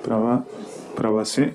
Права се.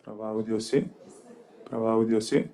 Права аудио се. Права аудио се.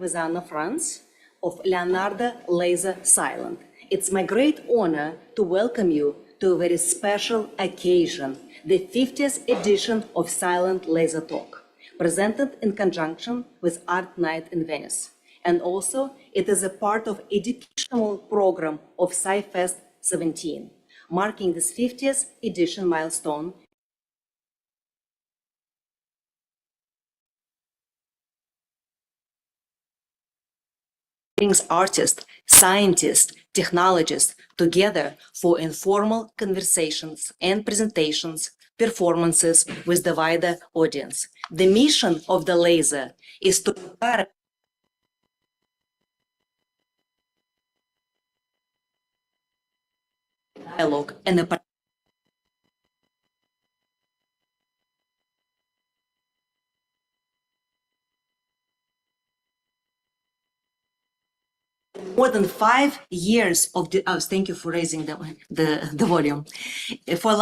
With Anna Frants of Leonardo LASER CYLAND. It's my great honor to welcome you to a very special occasion, the 50th edition of CYLAND Laser Talk, presented in conjunction with Art Night in Venice. And also, it is a part of educational program of SciFest 17, marking this 50th edition milestone. Brings artists, scientists, technologists together for informal conversations and presentations, performances with the wider audience. The mission of the laser is to encourage dialogue and a more than 5 years of thank you for raising the volume. For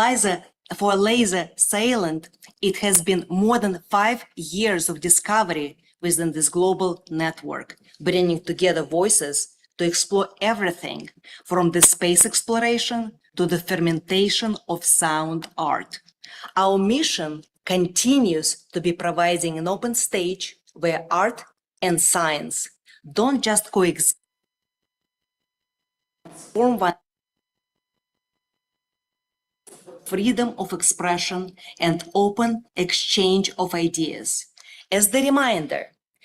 laser CYLAND, it has been more than 5 years of discovery within this global network, bringing together voices to explore everything from the space exploration to the fermentation of sound art. Our mission continues to be providing an open stage where art and science don't just coexist, form one freedom of expression and open exchange of ideas. As the reminder,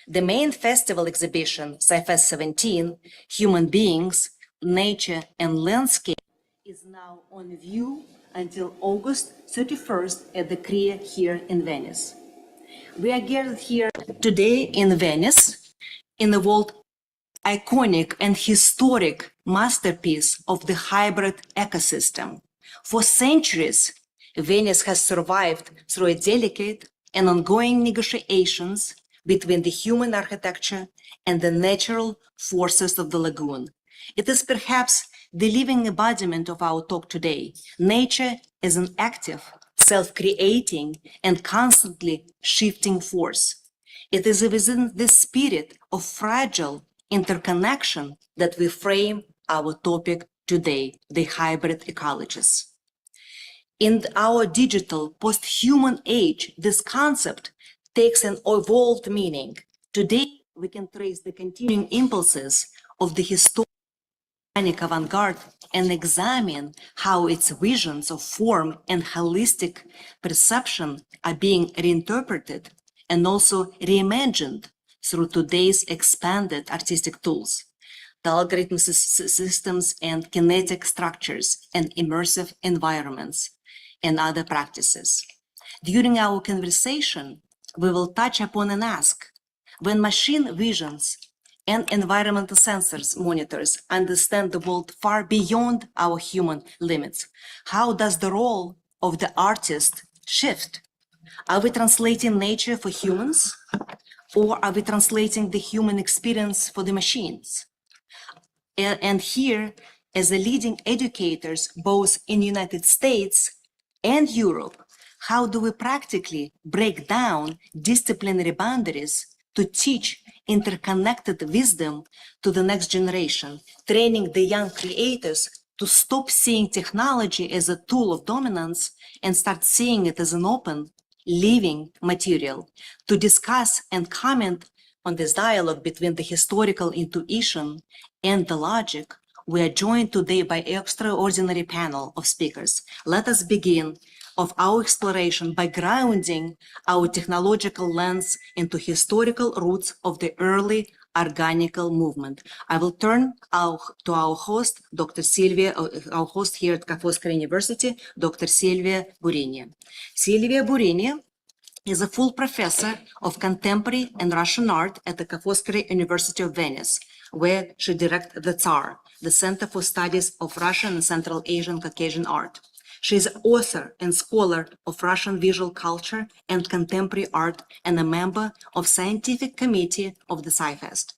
the main festival exhibition, SciFest 17, Human Beings, Nature and Landscape, is now on view until August 31st at the CRIA here in Venice. We are gathered here today in Venice, in the world iconic and historic masterpiece of the hybrid ecosystem. For centuries, Venice has survived through a delicate and ongoing negotiations between the human architecture and the natural forces of the lagoon. It is perhaps the living embodiment of our talk today. Nature is an active, self-creating, and constantly shifting force. It is within this spirit of fragile interconnection that we frame our topic today, the hybrid ecologies. In our digital post-human age, this concept takes an evolved meaning. Today, we can trace the continuing impulses of the historic organic avant-garde and examine how its visions of form and holistic perception are being reinterpreted and also reimagined through today's expanded artistic tools, the algorithm systems and kinetic structures and immersive environments and other practices. During our conversation, we will touch upon and ask, when machine visions and environmental sensors monitors understand the world far beyond our human limits, how does the role of the artist shift? Are we translating nature for humans, or are we translating the human experience for the machines? And here, as the leading educators, both in the United States and Europe, how do we practically break down disciplinary boundaries to teach interconnected wisdom to the next generation, training the young creators to stop seeing technology as a tool of dominance and start seeing it as an open, living material? To discuss and comment on this dialogue between the historical intuition and the logic, we are joined today by an extraordinary panel of speakers. Let us begin of our exploration by grounding our technological lens into historical roots of the early organical movement. I will turn to our host, Dr. Silvia, our host here at Foscari University, Dr. Silvia Burini. Silvia Burini is a full professor of contemporary and Russian art at the Foscari University of Venice, where she directs the CSAR, the Center for Studies of Russian and Central Asian Caucasian Art. She is author and scholar of Russian visual culture and contemporary art and a member of scientific committee of the SciFest.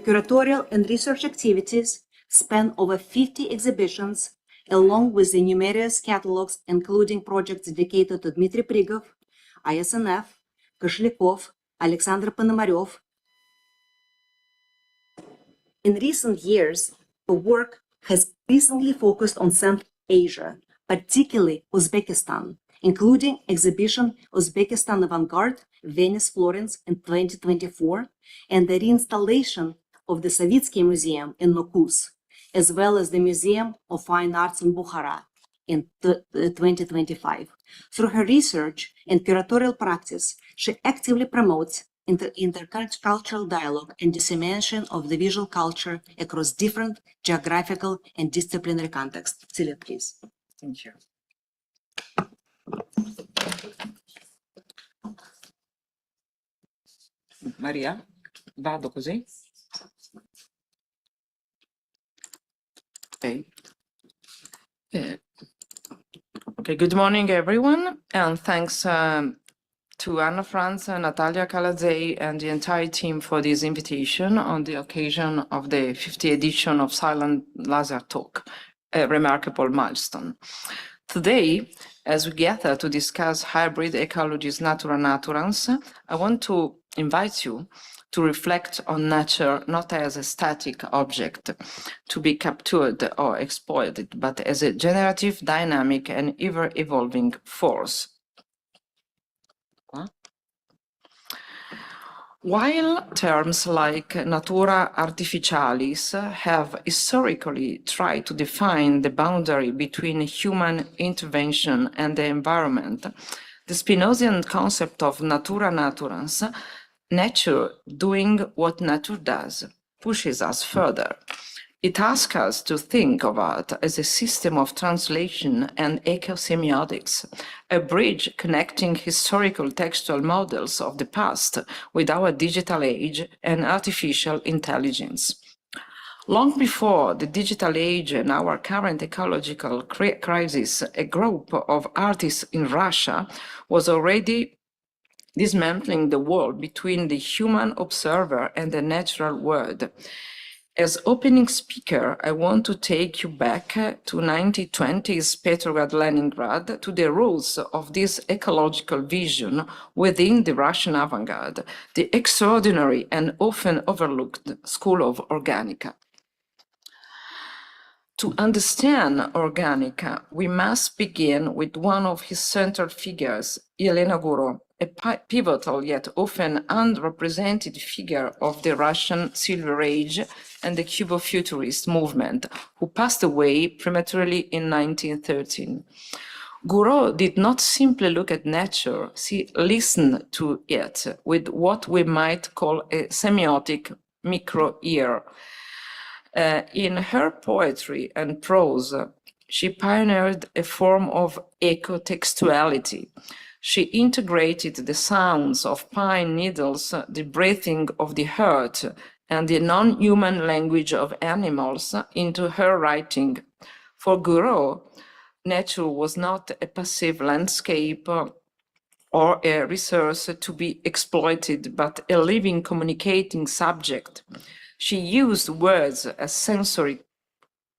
Curatorial and research activities span over 50 exhibitions, along with the numerous catalogs, including projects dedicated to Dmitry Prigov, ISNF, Koshlikov, Alexander Ponomarev. In recent years, her work has recently focused on Central Asia, particularly Uzbekistan, including exhibition Uzbekistan Avant-Garde, Venice, Florence in 2024, and the reinstallation of the Savitsky Museum in Nukus, as well as the Museum of Fine Arts in Bukhara in 2025. Through her research and curatorial practice, she actively promotes intercultural dialogue and dissemination of the visual culture across different geographical and disciplinary contexts. Celia, please. Thank you. Maria, vado così? Okay. Okay, good morning, everyone, and thanks to Anna Frants, Natalia Kolodzei, and the entire team for this invitation on the occasion of the 50th edition of CYLAND Laser Talk, a remarkable milestone. Today, as we gather to discuss hybrid ecologies Natura Naturans, I want to invite you to reflect on nature not as a static object to be captured or exploited, but as a generative, dynamic, and ever-evolving force. While terms like Natura Artificialis have historically tried to define the boundary between human intervention and the environment, the Spinozian concept of Natura Naturans, nature doing what nature does, pushes us further. It asks us to think of art as a system of translation and ecosemiotics, a bridge connecting historical textual models of the past with our digital age and artificial intelligence. Long before the digital age and our current ecological crisis, a group of artists in Russia was already dismantling the wall between the human observer and the natural world. As opening speaker, I want to take you back to 1920s Petrograd, Leningrad, to the roots of this ecological vision within the Russian avant-garde, the extraordinary and often overlooked school of Organica. To understand Organica, we must begin with one of his central figures, Elena Guro, a pivotal yet often unrepresented figure of the Russian Silver Age and the Cubo-Futurist movement, who passed away prematurely in 1913. Gouraud did not simply look at nature, she listened to it with what we might call a semiotic micro-ear. In her poetry and prose, she pioneered a form of eco-textuality. She integrated the sounds of pine needles, the breathing of the earth, and the non-human language of animals into her writing. For Gouraud, nature was not a passive landscape or a resource to be exploited, but a living, communicating subject. She used words as sensory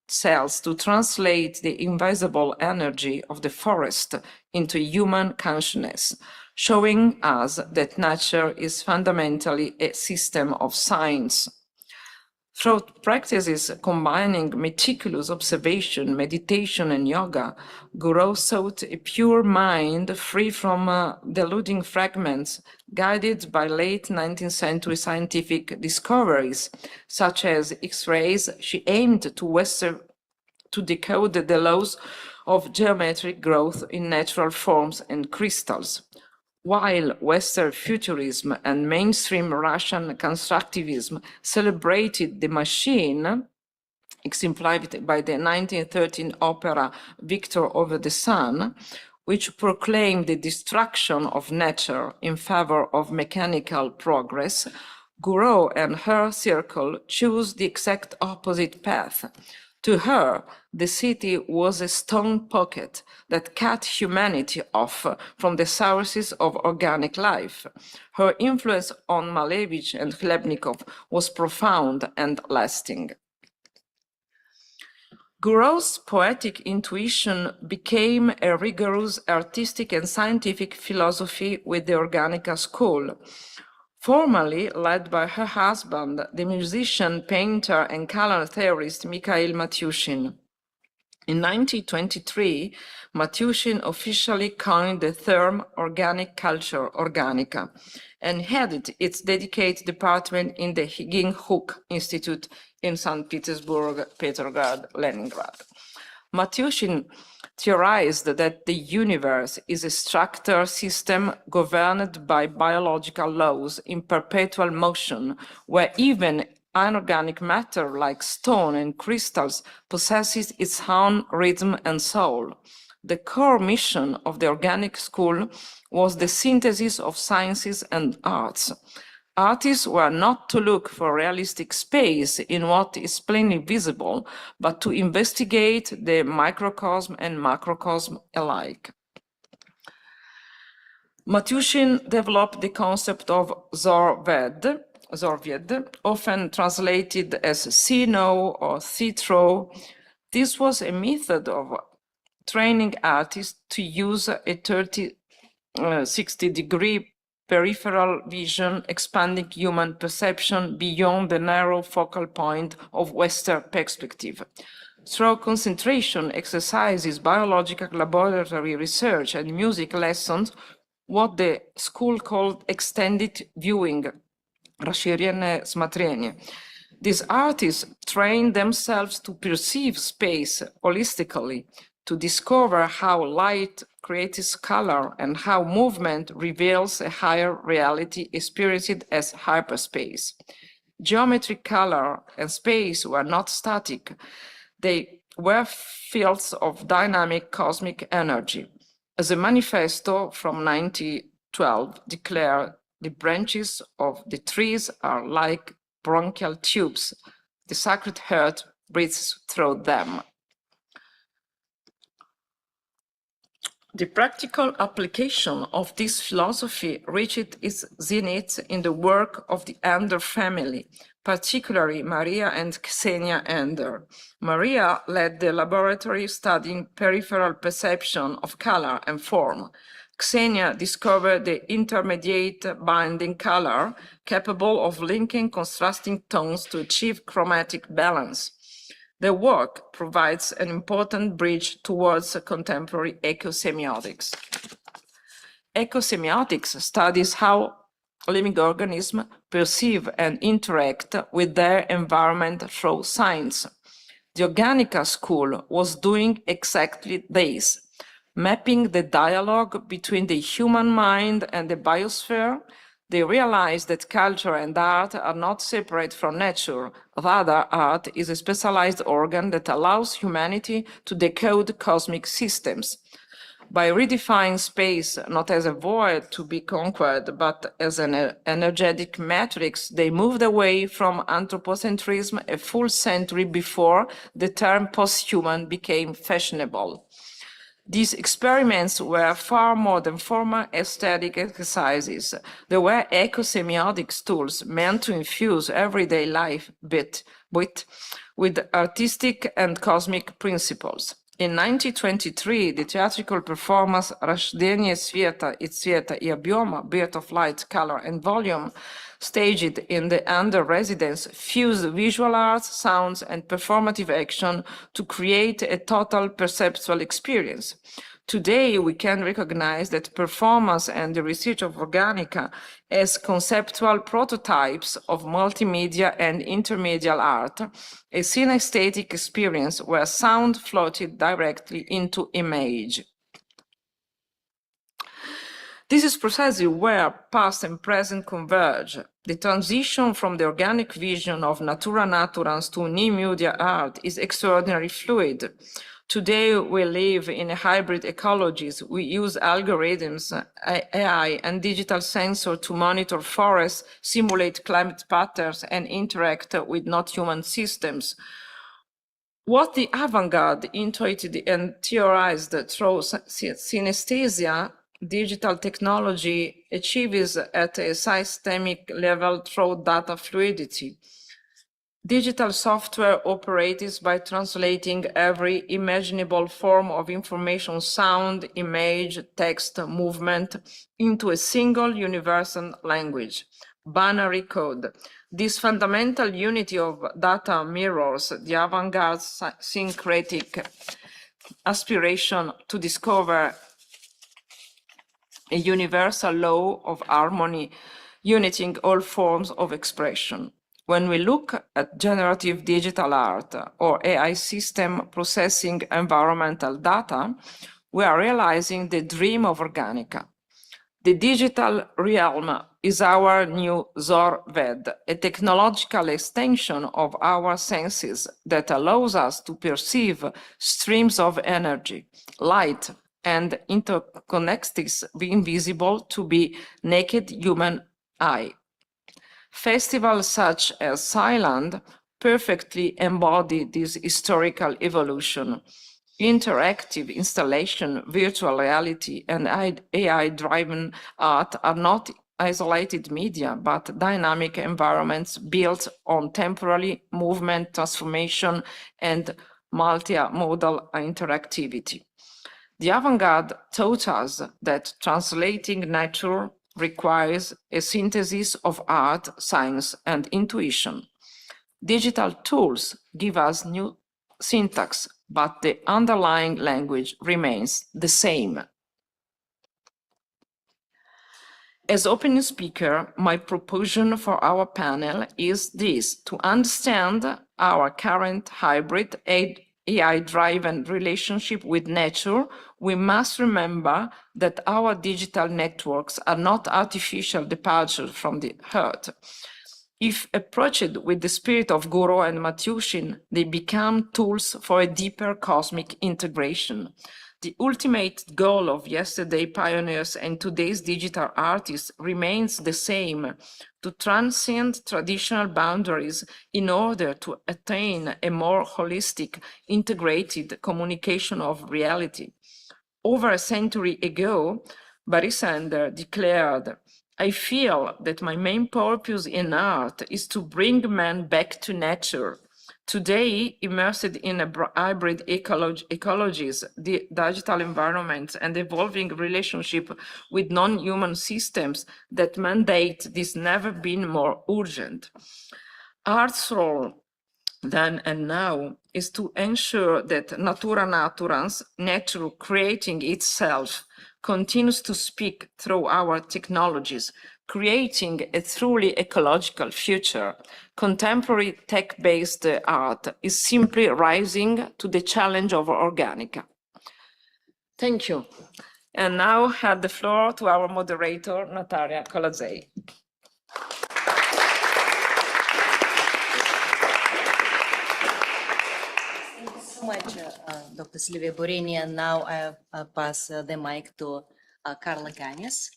cells to translate the invisible energy of the forest into human consciousness, showing us that nature is fundamentally a system of science. Through practices combining meticulous observation, meditation, and yoga, Gouraud sought a pure mind free from deluding fragments, guided by late 19th century scientific discoveries, such as X-rays. She aimed to decode the laws of geometric growth in natural forms and crystals. While Western futurism and mainstream Russian constructivism celebrated the machine, exemplified by the 1913 opera Victor over the Sun, which proclaimed the destruction of nature in favor of mechanical progress, Gouraud and her circle chose the exact opposite path. To her, the city was a stone pocket that cut humanity off from the sources of organic life. Her influence on Malevich and Hleebnikov was profound and lasting. Gouraud's poetic intuition became a rigorous artistic and scientific philosophy with the Organica school, formerly led by her husband, the musician, painter, and color theorist Mikhail Matyushin. In 1923, Matyushin officially coined the term organic culture, Organica, and headed its dedicated department in the Ginhuk Institute in St. Petersburg, Petrograd, Leningrad. Matyushin theorized that the universe is a structured system governed by biological laws in perpetual motion, where even inorganic matter like stone and crystals possesses its own rhythm and soul. The core mission of the organic school was the synthesis of sciences and arts. Artists were not to look for realistic space in what is plainly visible, but to investigate the microcosm and macrocosm alike. Matyushin developed the concept of Zorved, often translated as see no or see through. This was a method of training artists to use a 60-degree peripheral vision, expanding human perception beyond the narrow focal point of Western perspective. Through concentration exercises, biological laboratory research, and music lessons, what the school called extended viewing, расширенное смотрение. These artists train themselves to perceive space holistically, to discover how light creates color and how movement reveals a higher reality experienced as hyperspace. Geometry, color, and space were not static. They were fields of dynamic cosmic energy. As a manifesto from 1912 declared, the branches of the trees are like bronchial tubes. The sacred earth breathes through them. The practical application of this philosophy reached its zenith in the work of the Ender family, particularly Maria and Ksenia Ender. Maria led the laboratory studying peripheral perception of color and form. Ksenia discovered the intermediate binding color capable of linking contrasting tones to achieve chromatic balance. Their work provides an important bridge towards contemporary ecosemiotics. Ecosemiotics studies how living organisms perceive and interact with their environment through science. The Organica School was doing exactly this, mapping the dialogue between the human mind and the biosphere. They realized that culture and art are not separate from nature. Rather, art is a specialized organ that allows humanity to decode cosmic systems. By redefining space not as a void to be conquered, but as an energetic matrix, they moved away from anthropocentrism a full century before the term post-human became fashionable. These experiments were far more than formal aesthetic exercises. They were eco-semiotics tools meant to infuse everyday life with artistic and cosmic principles. In 1923, the theatrical performance Rождение света и цвета и объема, Birth of Light, Color and Volume, staged in the Under residence, fused visual arts, sounds, and performative action to create a total perceptual experience. Today, we can recognize that performance and the research of Organica as conceptual prototypes of multimedia and intermedial art, a synesthetic experience where sound floated directly into image. This is precisely where past and present converge. The transition from the organic vision of Natura Naturans to new media art is extraordinarily fluid. Today, we live in a hybrid ecologies. We use algorithms, AI, and digital sensors to monitor forests, simulate climate patterns, and interact with not-human systems. What the avant-garde intuited and theorized through synesthesia, digital technology achieves at a systemic level through data fluidity. Digital software operates by translating every imaginable form of information, sound, image, text, movement, into a single universal language, binary code. This fundamental unity of data mirrors the avant-garde syncretic aspiration to discover a universal law of harmony, uniting all forms of expression. When we look at generative digital art or AI system processing environmental data, we are realizing the dream of Organica. The digital realm is our new Zorved, a technological extension of our senses that allows us to perceive streams of energy, light, and interconnectics being visible to the naked human eye. Festivals such as CYLAND perfectly embody this historical evolution. Interactive installation, virtual reality, and AI-driven art are not isolated media, but dynamic environments built on temporary movement, transformation, and multimodal interactivity. The avant-garde taught us that translating nature requires a synthesis of art, science, and intuition. Digital tools give us new syntax, but the underlying language remains the same. As opening speaker, my proposition for our panel is this: to understand our current hybrid AI-driven relationship with nature, we must remember that our digital networks are not artificial departures from the earth. If approached with the spirit of Guru and Matyushin, they become tools for a deeper cosmic integration. The ultimate goal of yesterday's pioneers and today's digital artists remains the same: to transcend traditional boundaries in order to attain a more holistic, integrated communication of reality. Over a century ago, Barisander declared, "I feel that my main purpose in art is to bring man back to nature." Today, immersed in a hybrid ecologies, the digital environments, and evolving relationship with non-human systems that mandate this never been more urgent. Art's role then and now is to ensure that Natura Naturans, nature creating itself, continues to speak through our technologies, creating a truly ecological future. Contemporary tech-based art is simply rising to the challenge of organic. Thank you. And now I have the floor to our moderator, Natalia Kolodzei. Thank you so much, Dr. Silvia Burini. And now I pass the mic to Carla Gannis.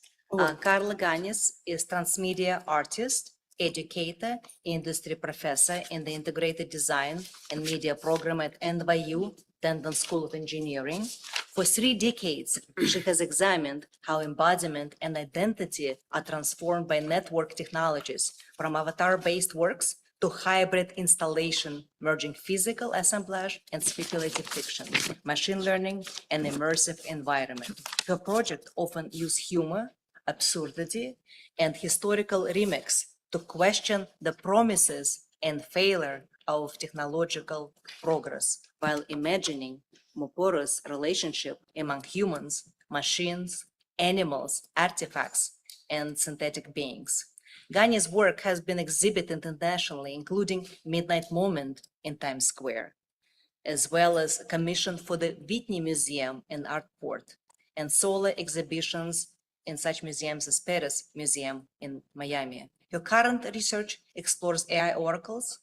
Carla Gannis is transmedia artist, educator, industry professor in the integrated design and media program at NYU Tandon School of Engineering. For 3 decades, she has examined how embodiment and identity are transformed by network technologies, from avatar-based works to hybrid installation, merging physical assemblage and speculative fiction, machine learning, and immersive environment. Her project often use humor, absurdity, and historical remix to question the promises and failure of technological progress, while imagining more porous relationship among humans, machines, animals, artifacts, and synthetic beings. Gannis' work has been exhibited internationally, including Midnight Moment in Times Square, as well as commissioned for the Whitney Museum and Artport, and solo exhibitions in such museums as Perez Museum in Miami. Her current research explores AI oracles,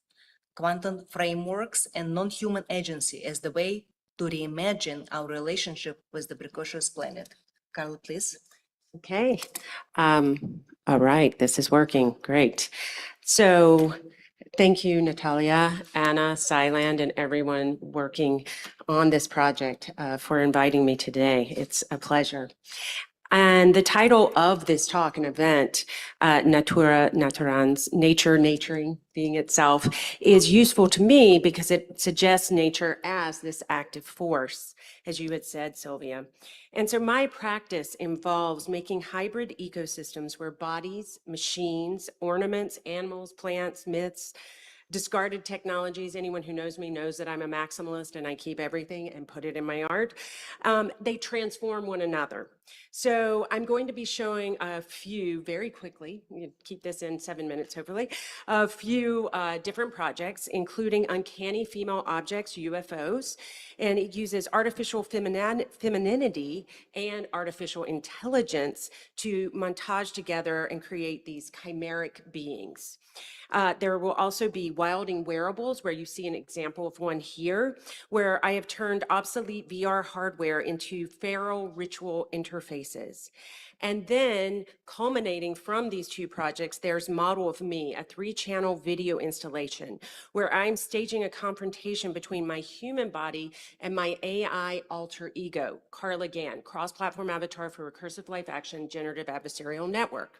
quantum frameworks, and non-human agency as the way to reimagine our relationship with the precocious planet. Carla, please. Okay. All right, this is working. Great. So thank you, Natalia, Anna, CYLAND, and everyone working on this project for inviting me today. It's a pleasure. And the title of this talk and event, Natura Naturans, nature, naturing, being itself, is useful to me because it suggests nature as this active force, as you had said, Silvia. And so my practice involves making hybrid ecosystems where bodies, machines, ornaments, animals, plants, myths, discarded technologies. Anyone who knows me knows that I'm a maximalist and I keep everything and put it in my art. They transform one another. So I'm going to be showing a few very quickly, you keep this in 7 minutes hopefully, a few different projects, including uncanny female objects, UFOs, and it uses artificial femininity and artificial intelligence to montage together and create these chimeric beings. There will also be wilding wearables, where you see an example of one here, where I have turned obsolete VR hardware into feral ritual interfaces. And then culminating from these 2 projects, there's Model of Me, a 3-channel video installation, where I'm staging a confrontation between my human body and my AI alter ego, Carla Gannis, cross-platform avatar for recursive life action generative adversarial network.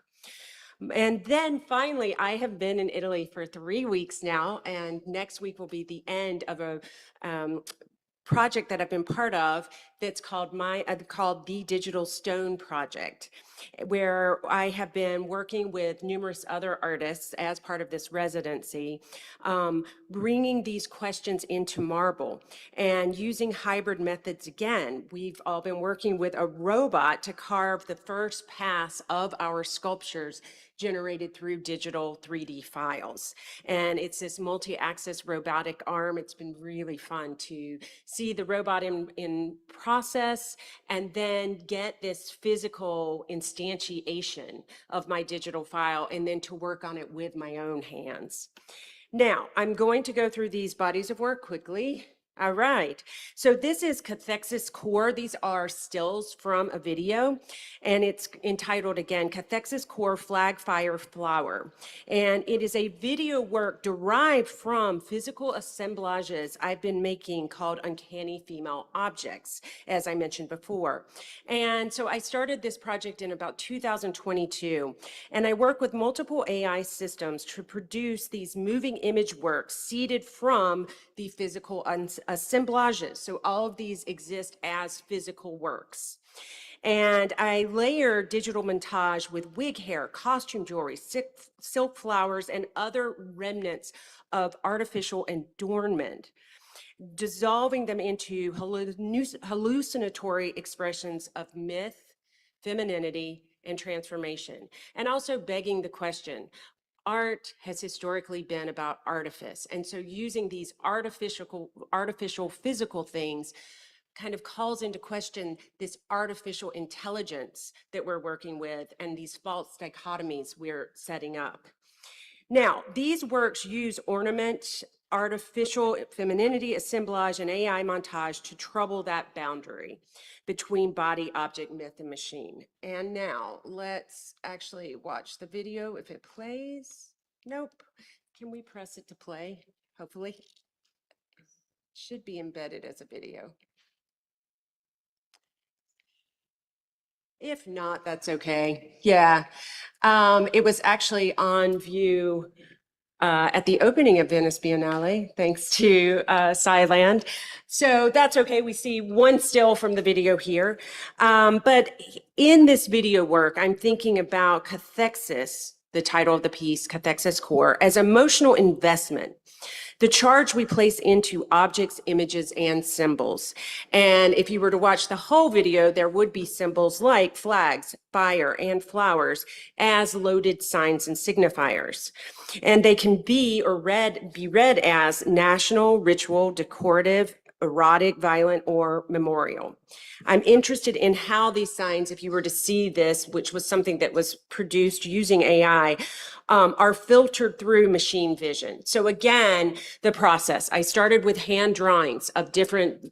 And then finally, I have been in Italy for 3 weeks now, and next week will be the end of a project that I've been part of that's called the Digital Stone Project, where I have been working with numerous other artists as part of this residency, bringing these questions into marble and using hybrid methods again. We've all been working with a robot to carve the first pass of our sculptures generated through digital 3D files. And it's this multi-axis robotic arm. It's been really fun to see the robot in process and then get this physical instantiation of my digital file and then to work on it with my own hands. Now, I'm going to go through these bodies of work quickly. All right, so this is cathexis core. These are stills from a video, and it's entitled again, Cathexis Core Flag Fire Flower. And it is a video work derived from physical assemblages I've been making called Uncanny Female Objects, as I mentioned before. And so I started this project in about 2022, and I work with multiple AI systems to produce these moving image works seeded from the physical assemblages. So all of these exist as physical works. And I layer digital montage with wig hair, costume jewelry, silk flowers, and other remnants of artificial adornment, dissolving them into hallucinatory expressions of myth, femininity, and transformation, and also begging the question. Art has historically been about artifice, and so using these artificial physical things kind of calls into question this artificial intelligence that we're working with and these false dichotomies we're setting up. Now, these works use ornament, artificial femininity, assemblage, and AI montage to trouble that boundary between body, object, myth, and machine. And now let's actually watch the video if it plays. Nope. Can we press it to play? Hopefully. Should be embedded as a video. If not, that's okay. Yeah. It was actually on view at the opening of Venice Biennale, thanks to CYLAND. So that's okay. We see one still from the video here. But in this video work, I'm thinking about cathexis, the title of the piece, Cathexis Core, as emotional investment. The charge we place into objects, images, and symbols. And if you were to watch the whole video, there would be symbols like flags, fire, and flowers as loaded signs and signifiers. And they can be read as national, ritual, decorative, erotic, violent, or memorial. I'm interested in how these signs, if you were to see this, which was something that was produced using AI, are filtered through machine vision. So again, the process, I started with hand drawings of different,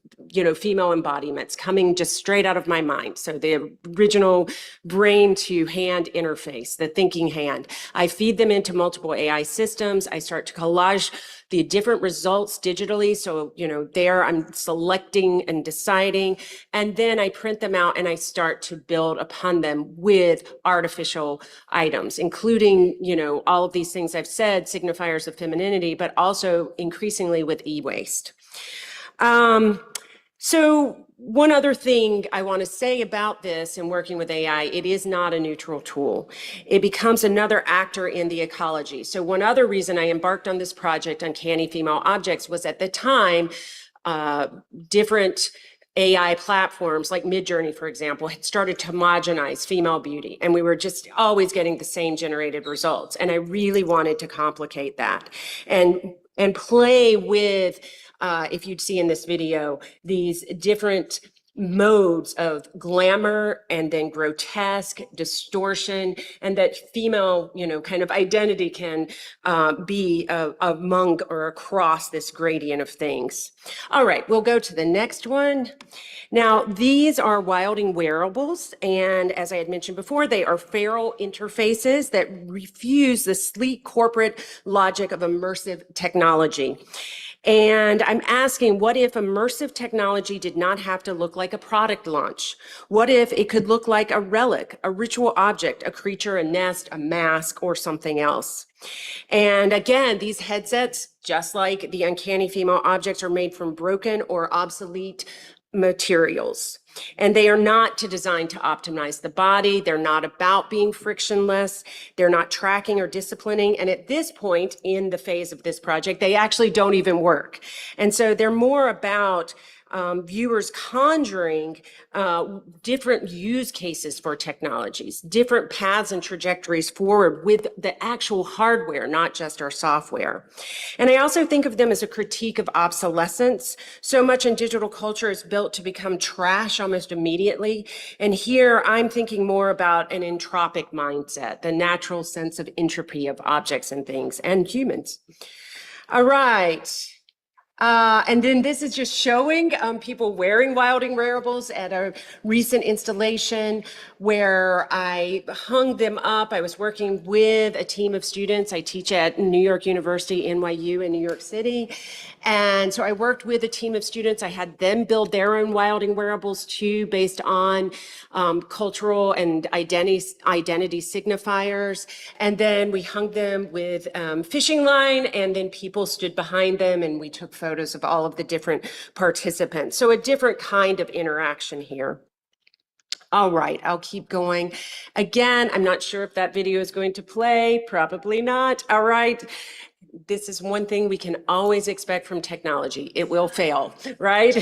female embodiments coming just straight out of my mind. So the original brain to hand interface, the thinking hand. I feed them into multiple AI systems. I start to collage the different results digitally. So, there I'm selecting and deciding, and then I print them out and I start to build upon them with artificial items, including, all of these things I've said, signifiers of femininity, but also increasingly with e-waste. So one other thing I want to say about this and working with AI, it is not a neutral tool. It becomes another actor in the ecology. So one other reason I embarked on this project, Uncanny Female Objects, was at the time, different AI platforms like Midjourney, for example, had started to homogenize female beauty, and we were just always getting the same generated results. And I really wanted to complicate that and play with, if you'd see in this video, these different modes of glamour and then grotesque, distortion, and that female, kind of identity can be among or across this gradient of things. All right, we'll go to the next one. Now, these are wilding wearables, and as I had mentioned before, they are feral interfaces that refuse the sleek corporate logic of immersive technology. And I'm asking, what if immersive technology did not have to look like a product launch? What if it could look like a relic, a ritual object, a creature, a nest, a mask, or something else? And again, these headsets, just like the Uncanny Female Objects, are made from broken or obsolete materials. And they are not designed to optimize the body. They're not about being frictionless. They're not tracking or disciplining. And at this point in the phase of this project, they actually don't even work. And so they're more about viewers conjuring different use cases for technologies, different paths and trajectories forward with the actual hardware, not just our software. And I also think of them as a critique of obsolescence. So much in digital culture is built to become trash almost immediately. And here I'm thinking more about an entropic mindset, the natural sense of entropy of objects and things and humans. All right. And then this is just showing people wearing wilding wearables at a recent installation where I hung them up. I was working with a team of students. I teach at New York University, NYU in New York City. And so I worked with a team of students. I had them build their own wilding wearables too, based on cultural and identity signifiers. And then we hung them with fishing line, and then people stood behind them and we took photos of all of the different participants. So a different kind of interaction here. All right, I'll keep going. Again, I'm not sure if that video is going to play, probably not. All right. This is one thing we can always expect from technology. It will fail, right?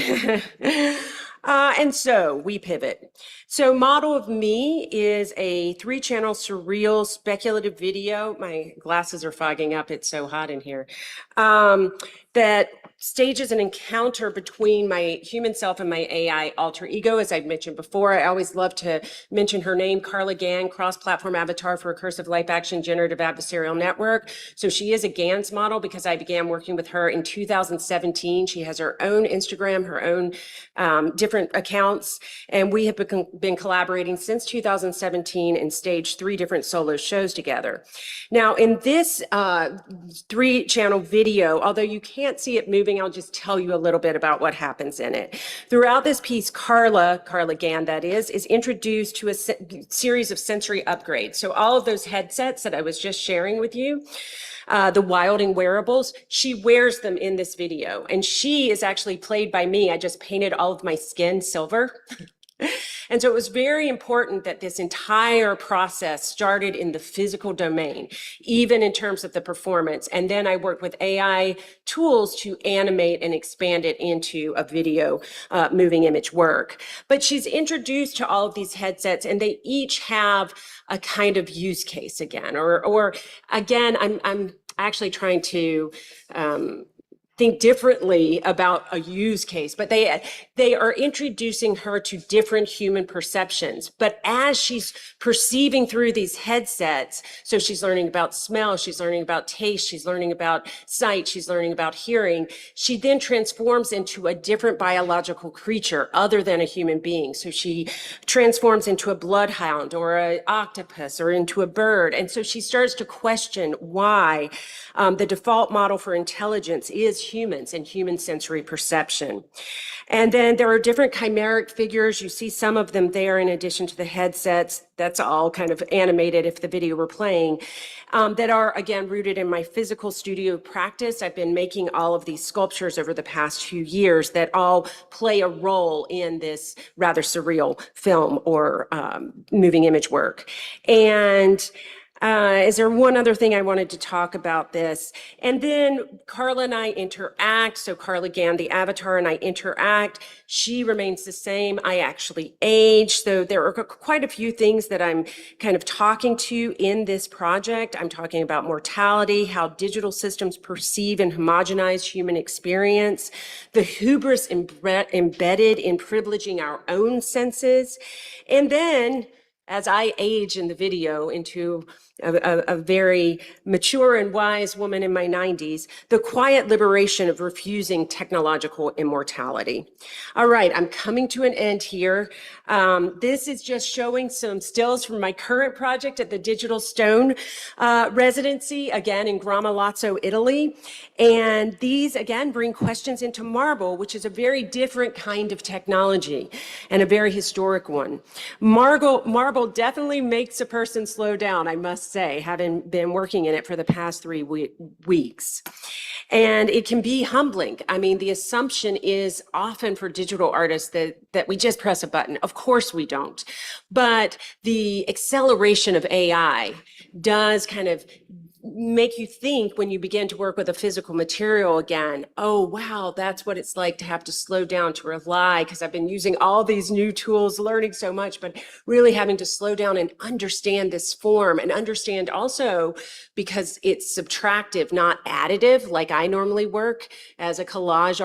And so we pivot. So Model of Me is a 3-channel surreal speculative video. My glasses are fogging up. It's so hot in here. That stages an encounter between my human self and my AI alter ego. As I've mentioned before, I always love to mention her name, Carla Gannis, cross-platform avatar for recursive life action generative adversarial network. So she is a GANS model because I began working with her in 2017. She has her own Instagram, her own different accounts, and we have been collaborating since 2017 and staged 3 different solo shows together. Now, in this 3-channel video, although you can't see it moving, I'll just tell you a little bit about what happens in it. Throughout this piece, Carla Gannis, that is introduced to a series of sensory upgrades. So all of those headsets that I was just sharing with you, the wilding wearables, she wears them in this video. And she is actually played by me. I just painted all of my skin silver. And so it was very important that this entire process started in the physical domain, even in terms of the performance. And then I worked with AI tools to animate and expand it into a video moving image work. But she's introduced to all of these headsets, and they each have a kind of use case again, or again, I'm actually trying to think differently about a use case, but they are introducing her to different human perceptions. But as she's perceiving through these headsets, so she's learning about smell, she's learning about taste, she's learning about sight, she's learning about hearing, she then transforms into a different biological creature other than a human being. So she transforms into a bloodhound or an octopus or into a bird. And so she starts to question why the default model for intelligence is humans and human sensory perception. And then there are different chimeric figures. You see some of them there in addition to the headsets. That's all kind of animated if the video were playing, that are, again, rooted in my physical studio practice. I've been making all of these sculptures over the past few years that all play a role in this rather surreal film or moving image work. And is there one other thing I wanted to talk about this? And then Carla and I interact. So Carla Gannis, the avatar, and I interact. She remains the same. I actually age. So there are quite a few things that I'm kind of talking to in this project. I'm talking about mortality, how digital systems perceive and homogenize human experience, the hubris embedded in privileging our own senses, and then as I age in the video into a very mature and wise woman in my 90s, the quiet liberation of refusing technological immortality. All right, I'm coming to an end here. This is just showing some stills from my current project at the Digital Stone residency, again in Gramolazzo, Italy. And these, again, bring questions into marble, which is a very different kind of technology and a very historic one. Marble definitely makes a person slow down, I must say, having been working in it for the past 3 weeks. And it can be humbling. I mean, the assumption is often for digital artists that we just press a button. Of course we don't. But the acceleration of AI does kind of make you think when you begin to work with a physical material again, oh, wow, that's what it's like to have to slow down, to rely, because I've been using all these new tools, learning so much, but really having to slow down and understand this form and understand also because it's subtractive, not additive, like I normally work as a collage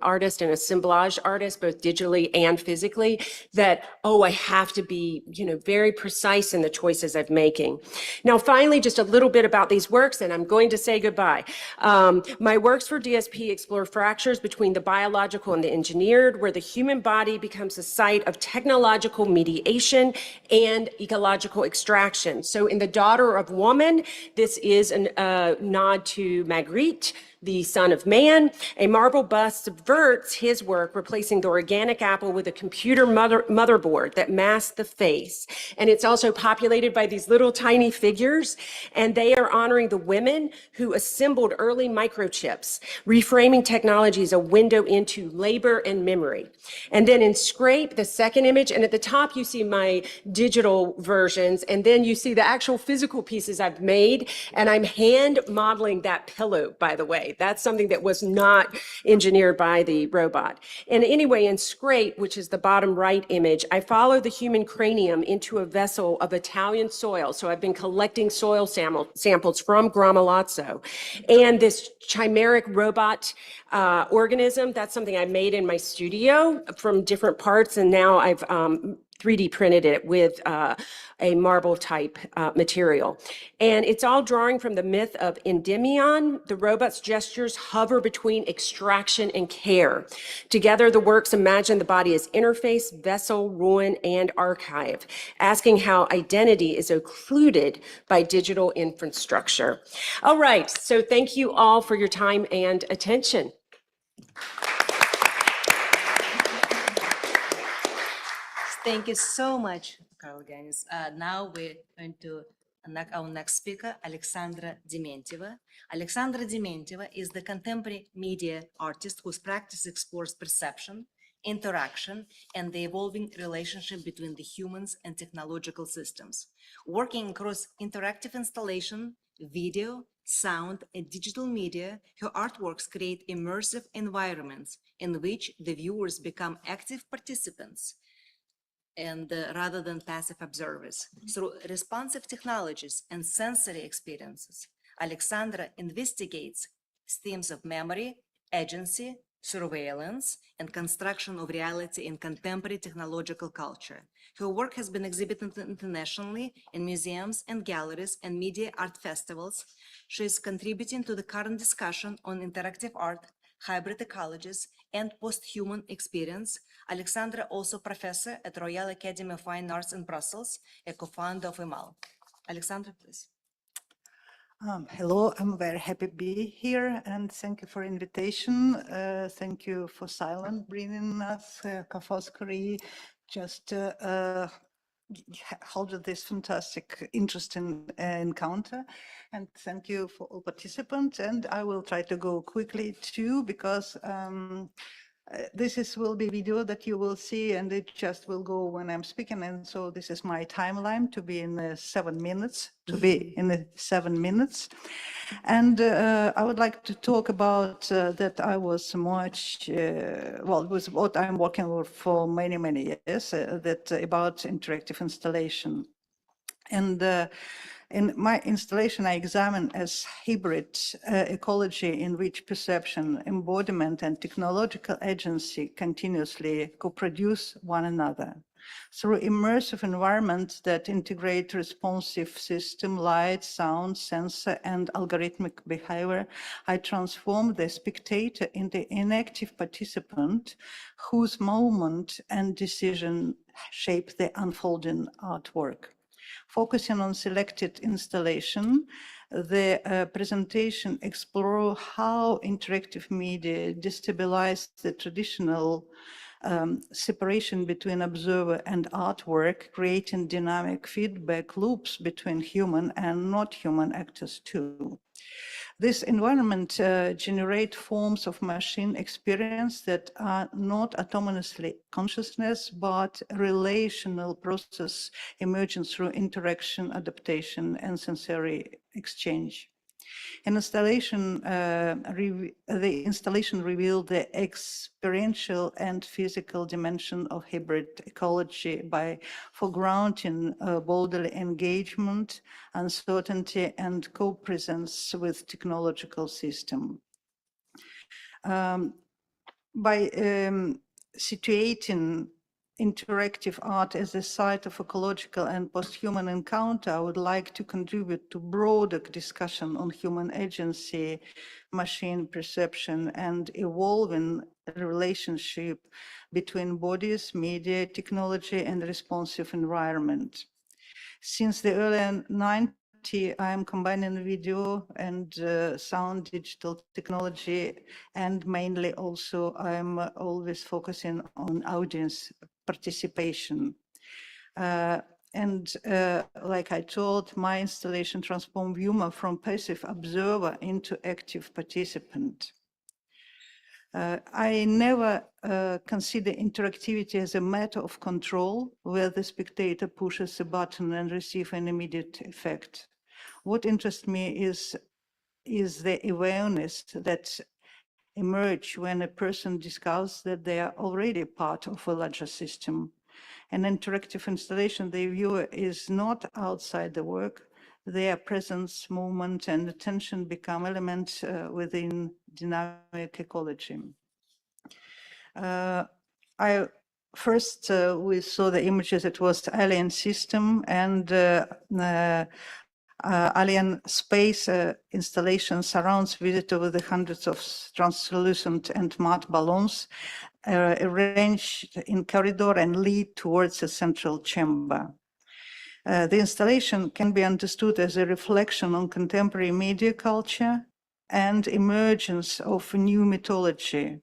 artist and assemblage artist, both digitally and physically, that, oh, I have to be, very precise in the choices I'm making. Now, finally, just a little bit about these works, and I'm going to say goodbye. My works for DSP explore fractures between the biological and the engineered, where the human body becomes a site of technological mediation and ecological extraction. So in The Daughter of Woman, this is a nod to Magritte, the son of man. A marble bust subverts his work, replacing the organic apple with a computer motherboard that masks the face. And it's also populated by these little tiny figures, and they are honoring the women who assembled early microchips, reframing technology as a window into labor and memory. And then in Scrape, the second image, and at the top you see my digital versions, and then you see the actual physical pieces I've made, and I'm hand modeling that pillow, by the way. way. That's something that was not engineered by the robot. And anyway, in Scrape, which is the bottom right image, I follow the human cranium into a vessel of Italian soil. So I've been collecting soil samples from Gromalazzo. And this chimeric robot organism, that's something I made in my studio from different parts. And now I've 3D printed it with a marble type material. And it's all drawing from the myth of Endymion. The robot's gestures hover between extraction and care. Together, the works imagine the body as interface, vessel, ruin, and archive, asking how identity is occluded by digital infrastructure. All right, so thank you all for your time and attention. Thank you so much, Carla Gannis. Now we're going to our next speaker, Alexandra Dementieva. Alexandra Dementieva is the contemporary media artist whose practice explores perception, interaction, and the evolving relationship between the humans and technological systems. Working across interactive installation, video, sound, and digital media, her artworks create immersive environments in which the viewers become active participants and rather than passive observers. Through responsive technologies and sensory experiences, Alexandra investigates themes of memory, agency, surveillance, and construction of reality in contemporary technological culture. Her work has been exhibited internationally in museums and galleries and media art festivals. She is contributing to the current discussion on interactive art, hybrid ecologies, and post-human experience. Alexandra also professor at Royal Academy of Fine Arts in Brussels, a co-founder of EMAL. Alexandra, please. Hello, I'm very happy to be here and thank you for invitation. Thank you for CYLAND bringing us, Foscari, just hold this fantastic, interesting encounter. And thank you for all participants. And I will try to go quickly too, because this will be video that you will see and it just will go when I'm speaking. And so this is my timeline to be in 7 minutes, And I would like to talk about that I was much, well, it was what I'm working with for many, many years, that about interactive installation. And in my installation, I examine as hybrid ecology in which perception, embodiment, and technological agency continuously co-produce one another. Through immersive environments that integrate responsive system, light, sound, sensor, and algorithmic behavior, I transform the spectator into an active participant whose movement and decision shape the unfolding artwork. Focusing on selected installation, the presentation explores how interactive media destabilize the traditional separation between observer and artwork, creating dynamic feedback loops between human and not human actors too. This environment generates forms of machine experience that are not autonomously consciousness, but relational process emerging through interaction, adaptation, and sensory exchange. The installation revealed the experiential and physical dimension of hybrid ecology by foregrounding bodily engagement, uncertainty, and co-presence with technological system. By situating interactive art as a site of ecological and post-human encounter, I would like to contribute to broader discussion on human agency, machine perception, and evolving relationship between bodies, media, technology, and responsive environment. Since the early 90s, I am combining video and sound digital technology, and mainly also I'm always focusing on audience participation. Like I told, my installation transformed viewer from passive observer into active participant. I never consider interactivity as a matter of control, where the spectator pushes a button and receives an immediate effect. What interests me is is the awareness that emerge when a person discovers that they are already part of a larger system. An interactive installation, the viewer is not outside the work. Their presence, movement, and attention become elements within dynamic ecology. First, we saw the images. It was alien system and alien space installation surrounds visitor with the hundreds of translucent and matte balloons arranged in corridor and lead towards a central chamber. The installation can be understood as a reflection on contemporary media culture and emergence of new mythology.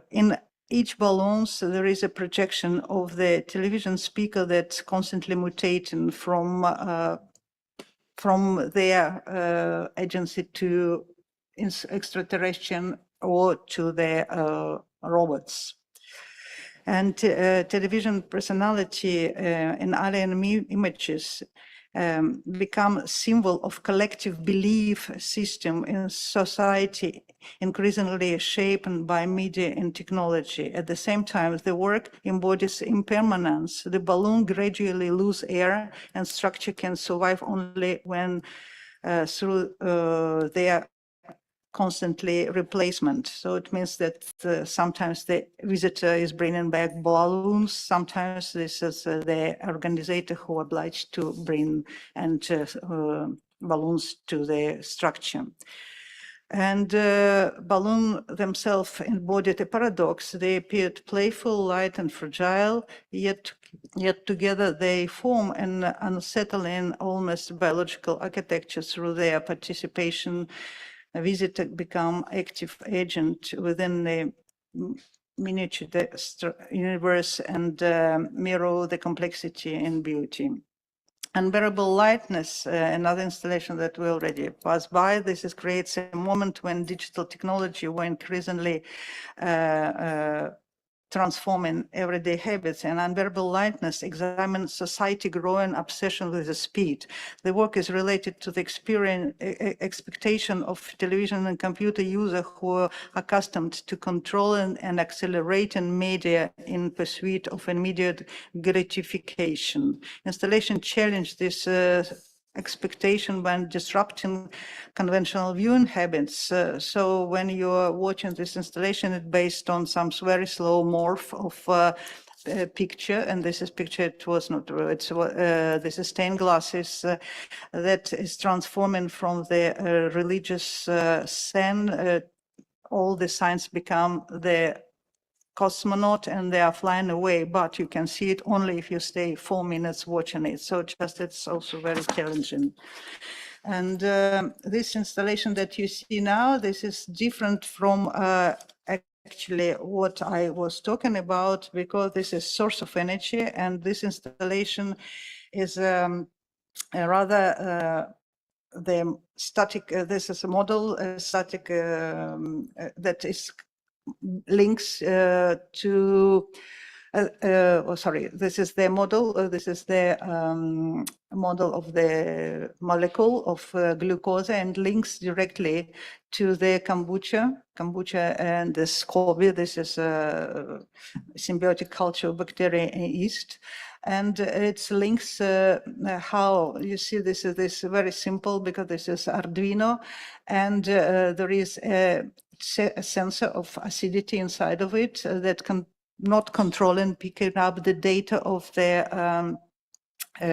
In each balloon, there is a projection of the television speaker that's constantly mutating from their agency to extraterrestrial or to the robots. And television personality in alien images become symbol of collective belief system in society, increasingly shaped by media and technology. At the same time, the work embodies impermanence. The balloon gradually lose air and structure can survive only when through their constantly replacement. So it means that sometimes the visitor is bringing back balloons. Sometimes this is the organizer who are obliged to bring and balloons to the structure. And balloons themselves embodied a paradox. They appeared playful, light, and fragile, yet together they form an unsettling, almost biological architecture through their participation. A visitor become active agent within the miniature universe and mirror the complexity and beauty. Unbearable lightness, another installation that we already passed by. This creates a moment when digital technology will increasingly transforming everyday habits, and unbearable lightness examines society growing obsession with the speed. The work is related to the expectation of television and computer user who are accustomed to controlling and accelerating media in pursuit of immediate gratification. Installation challenged this expectation when disrupting conventional viewing habits. So when you're watching this installation, it's based on some very slow morph of a picture, and this is picture, it was not, it's, this is stained glasses that is transforming from the religious scene. All the signs become the cosmonaut and they are flying away, but you can see it only if you stay 4 minutes watching it. So just it's also very challenging. And this installation that you see now, this is different from actually what I was talking about, because this is source of energy, and this installation is a rather the static, this is a model, static that is links to, this is the model, this is the model of the molecule of glucose and links directly to the kombucha and the SCOBY. This is a symbiotic culture of bacteria and yeast. And it links how you see this is very simple, because this is Arduino, and there is a sensor of acidity inside of it that can not control and picking up the data of the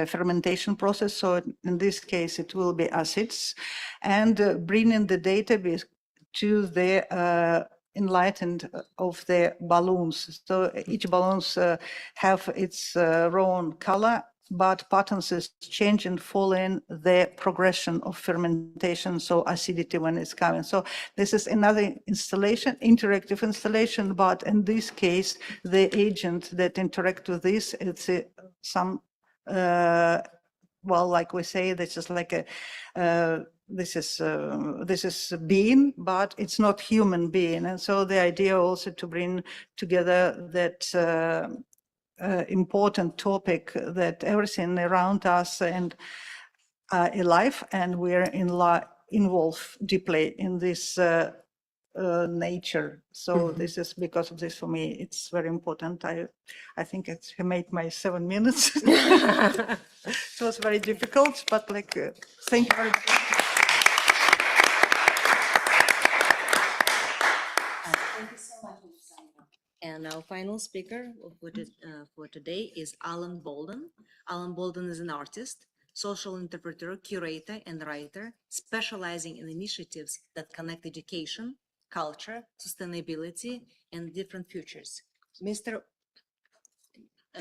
fermentation process. So in this case, it will be acids, and bringing the data to the enlightened of the balloons. So each balloons have its own color, but patterns is change and following the progression of fermentation, so acidity when it's coming. So this is another installation, interactive installation, but in this case, the agent that interact with this, it's some, well, like we say, this is like a, this is being, but it's not human being. And so the idea also to bring together that important topic, that everything around us and alive, and we're in involved deeply in this nature. So this is because of this for me, it's very important. I think it's made my 7 minutes. It was very difficult, but like, thank you very much. Thank you so much, Alexandra. And our final speaker for today is Alan Boldon. Alan Boldon is an artist, social interpreter, curator, and writer, specializing in initiatives that connect education, culture, sustainability, and different futures. Mr.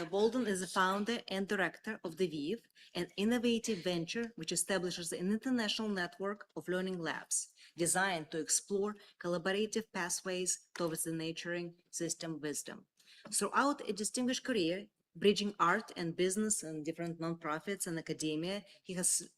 Boldon is the founder and director of the VIV, an innovative venture which establishes an international network of learning labs designed to explore collaborative pathways towards the nurturing system wisdom. Throughout a distinguished career, bridging art and business and different nonprofits and academia, he has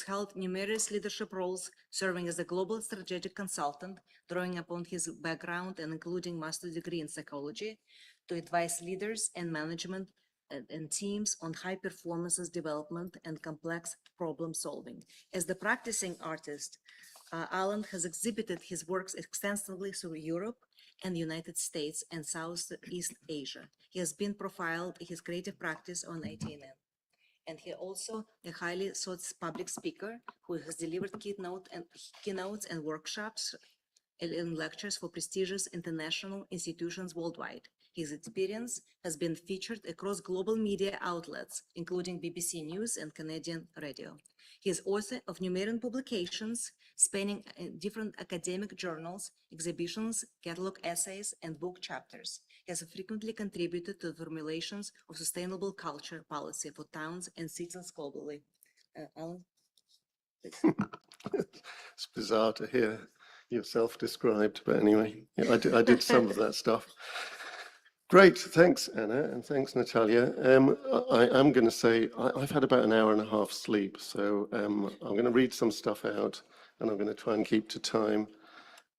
held numerous leadership roles, serving as a global strategic consultant, drawing upon his background and including master's degree in psychology, to advise leaders and management and teams on high performances development and complex problem solving. As the practicing artist, Alan has exhibited his works extensively through Europe and the United States and Southeast Asia. He has been profiled his creative practice on ATNN. And he also a highly sought public speaker who has delivered keynotes and workshops and lectures for prestigious international institutions worldwide. His experience has been featured across global media outlets, including BBC News and Canadian radio. He is author of numerous publications spanning different academic journals, exhibitions, catalog essays, and book chapters. He has frequently contributed to the formulations of sustainable culture policy for towns and cities globally. Alan, please. It's bizarre to hear yourself described, but anyway, yeah, I did some of that stuff. Great, thanks Anna, and thanks Natalia. I am going to say I've had about an hour and a half sleep, so I'm going to read some stuff out, and I'm going to try and keep to time.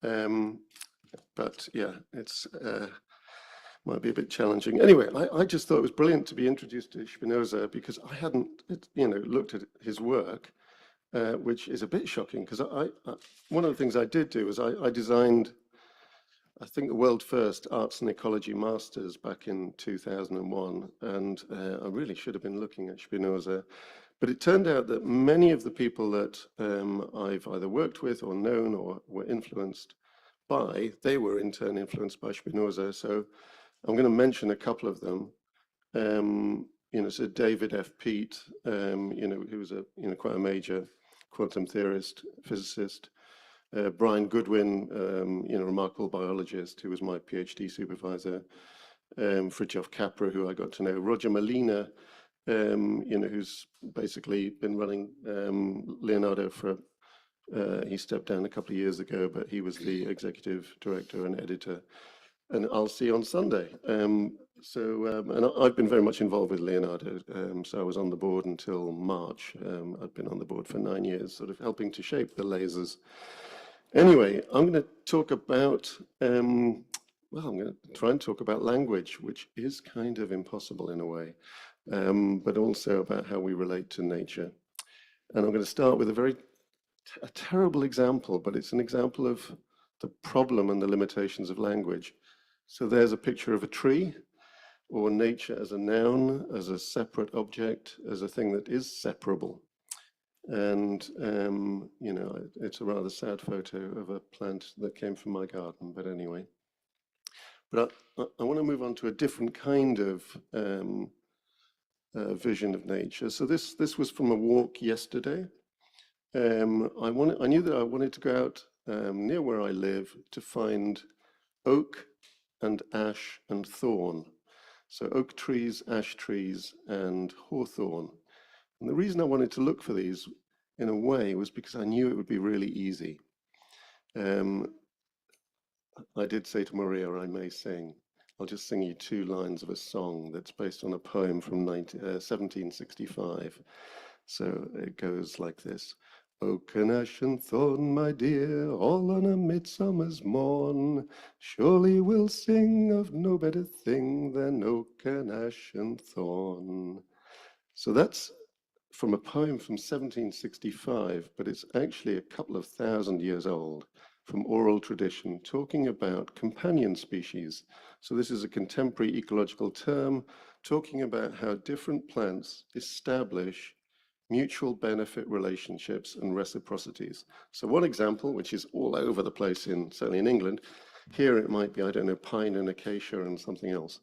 But yeah, it's might be a bit challenging. Anyway, I just thought it was brilliant to be introduced to Spinoza because I hadn't, looked at his work. Which is a bit shocking because one of the things I did do was I designed, I think, the world first Arts and Ecology Masters back in 2001, and I really should have been looking at Spinoza. But it turned out that many of the people that I've either worked with or known or were influenced by, they were in turn influenced by Spinoza. So I'm going to mention a couple of them. So David F. Peat, who was quite a major quantum theorist, physicist. Brian Goodwin, remarkable biologist who was my PhD supervisor. Fritjof Capra, who I got to know. Roger Molina, who's basically been running Leonardo for, he stepped down a couple of years ago, but he was the executive director and editor. And I'll see you on Sunday. And I've been very much involved with Leonardo. So I was on the board until March. I'd been on the board for 9 years, sort of helping to shape the lasers. Anyway, I'm going to talk about, I'm going to try and talk about language, which is kind of impossible in a way, but also about how we relate to nature. And I'm going to start with a terrible example, but it's an example of the problem and the limitations of language. So there's a picture of a tree, or nature as a noun, as a separate object, as a thing that is separable. And, it's a rather sad photo of a plant that came from my garden, but anyway. But I want to move on to a different kind of vision of nature. So this was from a walk yesterday. I knew that I wanted to go out near where I live to find oak and ash and thorn. So oak trees, ash trees, and hawthorn. And the reason I wanted to look for these in a way was because I knew it would be really easy. I did say to Maria, I may sing. I'll just sing you 2 lines of a song that's based on a poem from 1765. So it goes like this. Oak and ash and thorn, my dear, all on a midsummer's morn, surely we'll sing of no better thing than oak and ash and thorn. So that's from a poem from 1765, but it's actually a couple of thousand years old, from oral tradition, talking about companion species. So this is a contemporary ecological term talking about how different plants establish mutual benefit relationships and reciprocities. So one example, which is all over the place, certainly in England, here it might be, I don't know, pine and acacia and something else.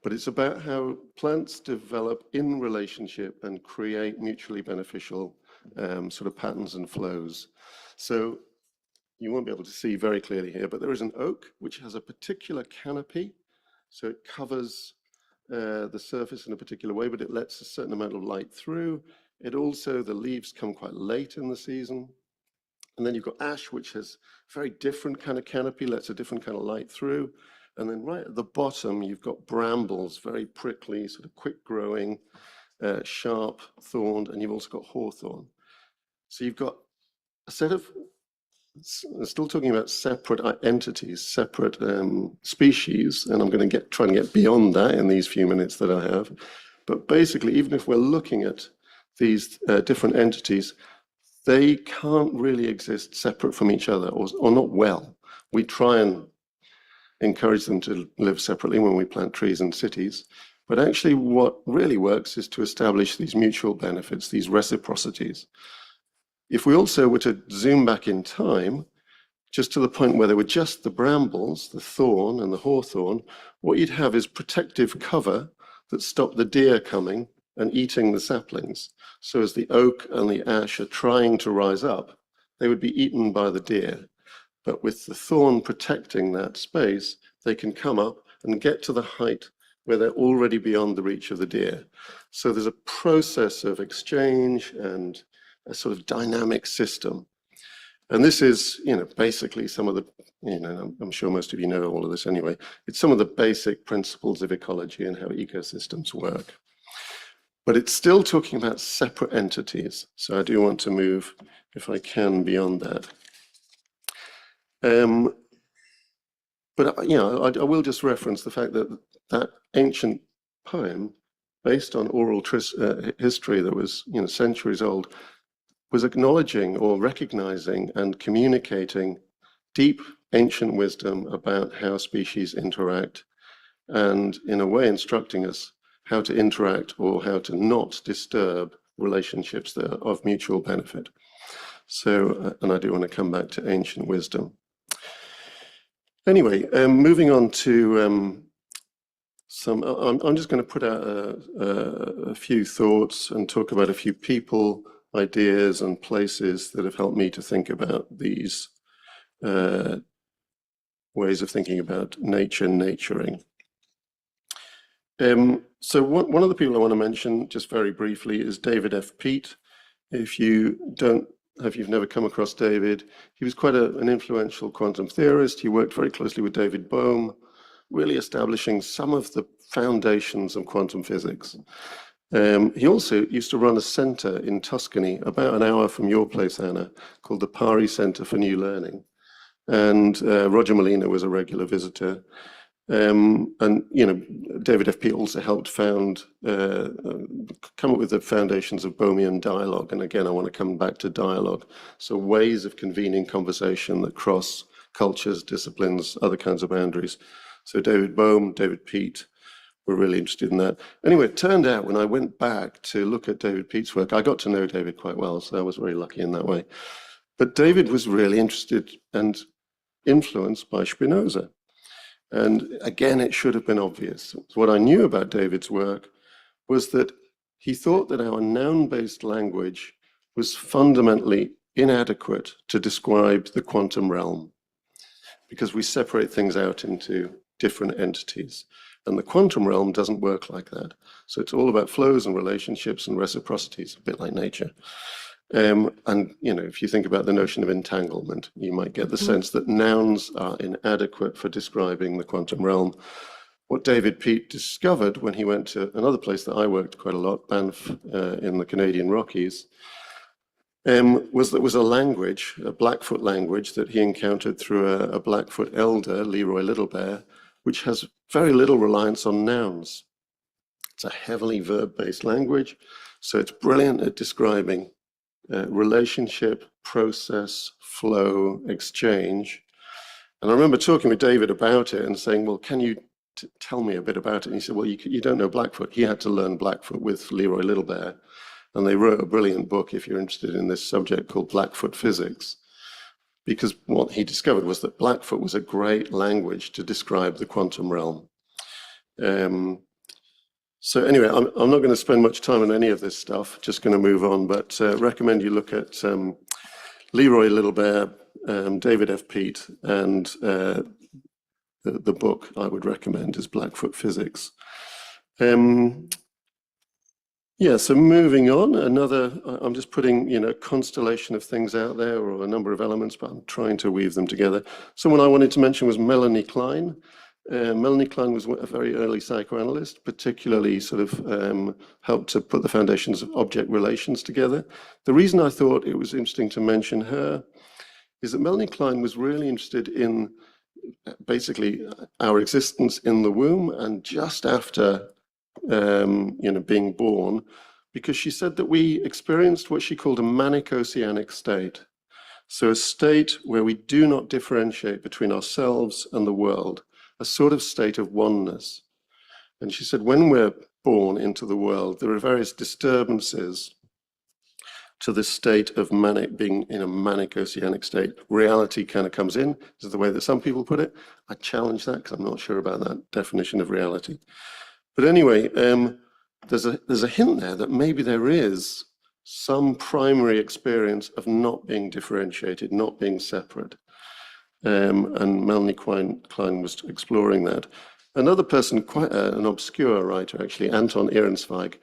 But it's about how plants develop in relationship and create mutually beneficial sort of patterns and flows. So you won't be able to see very clearly here, but there is an oak which has a particular canopy. So it covers the surface in a particular way, but it lets a certain amount of light through. It also, the leaves come quite late in the season. And then you've got ash, which has a very different kind of canopy, lets a different kind of light through. And then right at the bottom, you've got brambles, very prickly, sort of quick growing, sharp thorned, and you've also got hawthorn. So you've got a set of, still talking about separate entities, separate species, and I'm going to try and get beyond that in these few minutes that I have. But basically, even if we're looking at these different entities, they can't really exist separate from each other, or not well. We try and encourage them to live separately when we plant trees in cities. But actually what really works is to establish these mutual benefits, these reciprocities. If we also were to zoom back in time, just to the point where there were just the brambles, the thorn and the hawthorn, what you'd have is protective cover that stopped the deer coming and eating the saplings. So as the oak and the ash are trying to rise up, they would be eaten by the deer. But with the thorn protecting that space, they can come up and get to the height where they're already beyond the reach of the deer. So there's a process of exchange and a sort of dynamic system. And this is, basically some of the, I'm sure most of you know all of this anyway. It's some of the basic principles of ecology and how ecosystems work. But it's still talking about separate entities. So I do want to move, if I can, beyond that. But I will just reference the fact that that ancient poem, based on oral history that was centuries old, was acknowledging or recognizing and communicating deep ancient wisdom about how species interact, and in a way instructing us how to interact or how to not disturb relationships that are of mutual benefit. So, and I do want to come back to ancient wisdom. Anyway, moving on to I'm just going to put out a few thoughts and talk about a few people, ideas and places that have helped me to think about these ways of thinking about nature, naturing. So one of the people I want to mention just very briefly is David F. Peat. If you've never come across David, he was quite an influential quantum theorist. He worked very closely with David Bohm, really establishing some of the foundations of quantum physics. He also used to run a center in Tuscany, about an hour from your place, Anna, called the Pari Center for New Learning. And Roger Molina was a regular visitor. And David F. Peat also helped come up with the foundations of Bohmian dialogue. And again, I want to come back to dialogue. So ways of convening conversation that cross cultures, disciplines, other kinds of boundaries. So David Bohm, David Peat were really interested in that. Anyway, it turned out when I went back to look at David Peat's work, I got to know David quite well, so I was very lucky in that way. But David was really interested and influenced by Spinoza. And again, it should have been obvious. So what I knew about David's work was that he thought that our noun-based language was fundamentally inadequate to describe the quantum realm, because we separate things out into different entities. And the quantum realm doesn't work like that. So it's all about flows and relationships and reciprocities, a bit like nature. And if you think about the notion of entanglement, you might get the sense that nouns are inadequate for describing the quantum realm. What David Peat discovered when he went to another place that I worked quite a lot, Banff in the Canadian Rockies, was a language, a Blackfoot language that he encountered through a Blackfoot elder, Leroy Littlebear, which has very little reliance on nouns. It's a heavily verb-based language, so it's brilliant at describing relationship, process, flow, exchange. And I remember talking with David about it and saying, well, can you tell me a bit about it? And he said, well, you don't know Blackfoot. He had to learn Blackfoot with Leroy Littlebear. And they wrote a brilliant book, if you're interested in this subject, called Blackfoot Physics. Because what he discovered was that Blackfoot was a great language to describe the quantum realm. So anyway, I'm not going to spend much time on any of this stuff, just going to move on, but recommend you look at Leroy Littlebear, David F. Peat, and the book I would recommend is Blackfoot Physics. Yeah, so moving on, I'm just putting, a constellation of things out there, or a number of elements, but I'm trying to weave them together. Someone I wanted to mention was Melanie Klein. Melanie Klein was a very early psychoanalyst, particularly sort of helped to put the foundations of object relations together. The reason I thought it was interesting to mention her is that Melanie Klein was really interested in basically our existence in the womb and just after being born, because she said that we experienced what she called a manic oceanic state. So a state where we do not differentiate between ourselves and the world, a sort of state of oneness. And she said, when we're born into the world, there are various disturbances to this state of being in a manic oceanic state. Reality kind of comes in, this is the way that some people put it. I challenge that because I'm not sure about that definition of reality. But anyway, there's a hint there that maybe there is some primary experience of not being differentiated, not being separate. And Melanie Klein was exploring that. Another person, quite an obscure writer actually, Anton Ehrenzweig.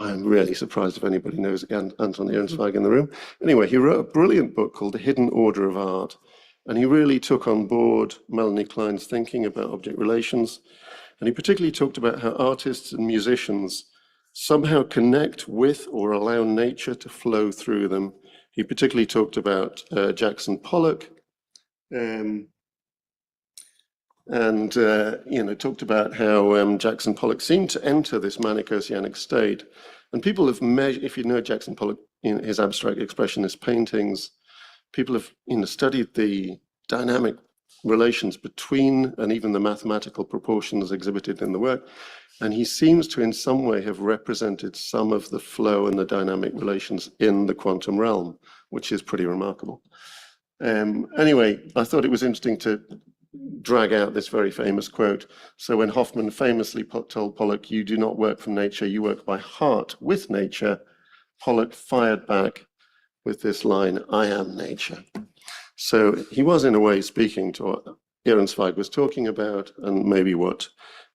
I'm really surprised if anybody knows Anton Ehrenzweig in the room. Anyway, he wrote a brilliant book called The Hidden Order of Art. And he really took on board Melanie Klein's thinking about object relations. And he particularly talked about how artists and musicians somehow connect with or allow nature to flow through them. He particularly talked about Jackson Pollock, talked about how Jackson Pollock seemed to enter this manic oceanic state. And people have measured, if you know Jackson Pollock in his abstract expressionist paintings, people have studied the dynamic relations between and even the mathematical proportions exhibited in the work. And he seems to in some way have represented some of the flow and the dynamic relations in the quantum realm, which is pretty remarkable. Anyway, I thought it was interesting to drag out this very famous quote. So when Hoffman famously told Pollock, "You do not work from nature, you work by heart with nature," Pollock fired back with this line, "I am nature." So he was in a way speaking to what Ehrenzweig was talking about, and maybe what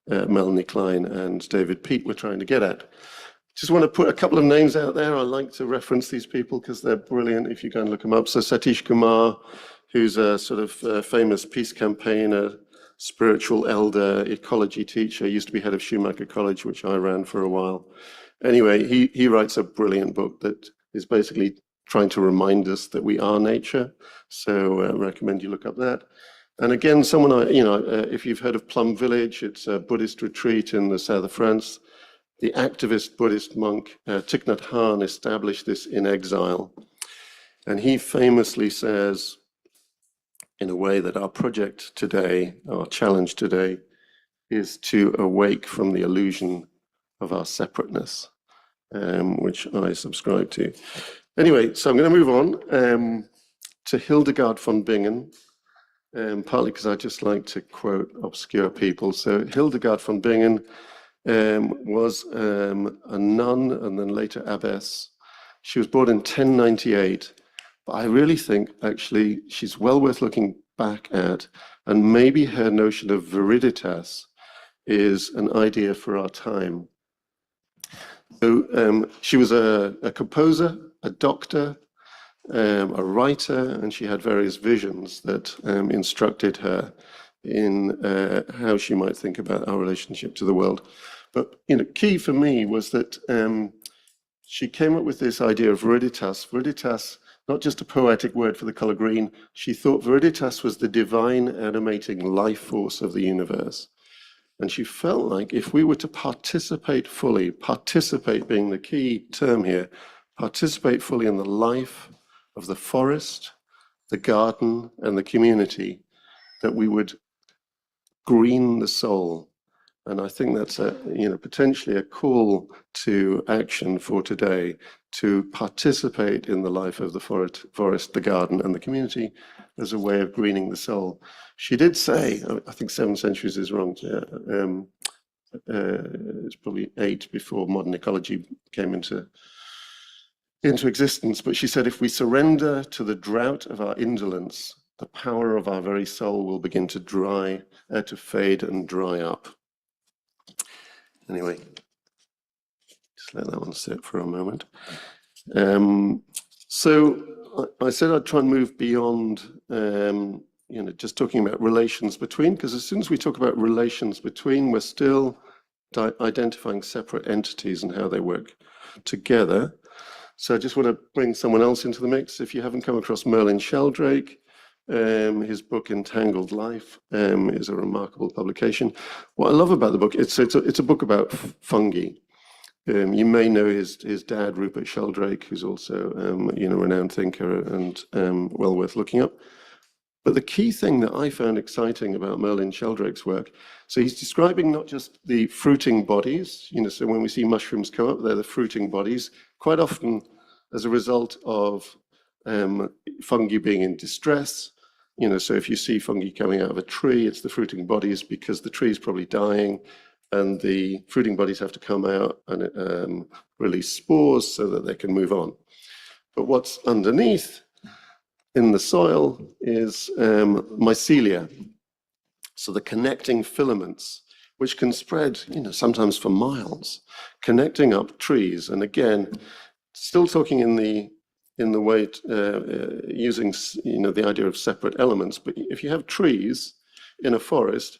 Melanie Klein and David Peat were trying to get at. Just want to put a couple of names out there. I like to reference these people because they're brilliant if you go and look them up. So Satish Kumar, who's a sort of famous peace campaigner, spiritual elder, ecology teacher, used to be head of Schumacher College, which I ran for a while. Anyway, he writes a brilliant book that is basically trying to remind us that we are nature. So I recommend you look up that. And again, someone, if you've heard of Plum Village, it's a Buddhist retreat in the south of France. The activist Buddhist monk Thich Nhat Hanh established this in exile. And he famously says, in a way, that our project today, our challenge today, is to awake from the illusion of our separateness, which I subscribe to. Anyway, so I'm going to move on to Hildegard von Bingen, partly because I just like to quote obscure people. So Hildegard von Bingen was a nun and then later abbess. She was born in 1098, but I really think actually she's well worth looking back at, and maybe her notion of viriditas is an idea for our time. So she was a composer, a doctor, a writer, and she had various visions that instructed her in how she might think about our relationship to the world. But key for me was that she came up with this idea of viriditas. Viriditas, not just a poetic word for the color green. She thought viriditas was the divine animating life force of the universe. And she felt like if we were to participate fully, participate being the key term here, participate fully in the life of the forest, the garden, and the community, that we would green the soul. And I think that's potentially a call to action for today, to participate in the life of the forest, the garden, and the community as a way of greening the soul. She did say, I think 7 centuries is wrong, it's probably 8 before modern ecology came into existence, but she said, if we surrender to the drought of our indolence, the power of our very soul will begin to fade and dry up. Anyway, just let that one sit for a moment. So I said I'd try and move beyond, just talking about relations between, because as soon as we talk about relations between, we're still identifying separate entities and how they work together. So I just want to bring someone else into the mix. If you haven't come across Merlin Sheldrake, his book Entangled Life is a remarkable publication. What I love about the book, it's a book about fungi. You may know his dad, Rupert Sheldrake, who's also a renowned thinker and well worth looking up. But the key thing that I found exciting about Merlin Sheldrake's work, so he's describing not just the fruiting bodies, so when we see mushrooms come up, they're the fruiting bodies, quite often as a result of fungi being in distress. So if you see fungi coming out of a tree, it's the fruiting bodies because the tree is probably dying and the fruiting bodies have to come out and release spores so that they can move on. But what's underneath in the soil is mycelia. So the connecting filaments, which can spread, sometimes for miles, connecting up trees. And again, still talking in the way using the idea of separate elements. But if you have trees in a forest,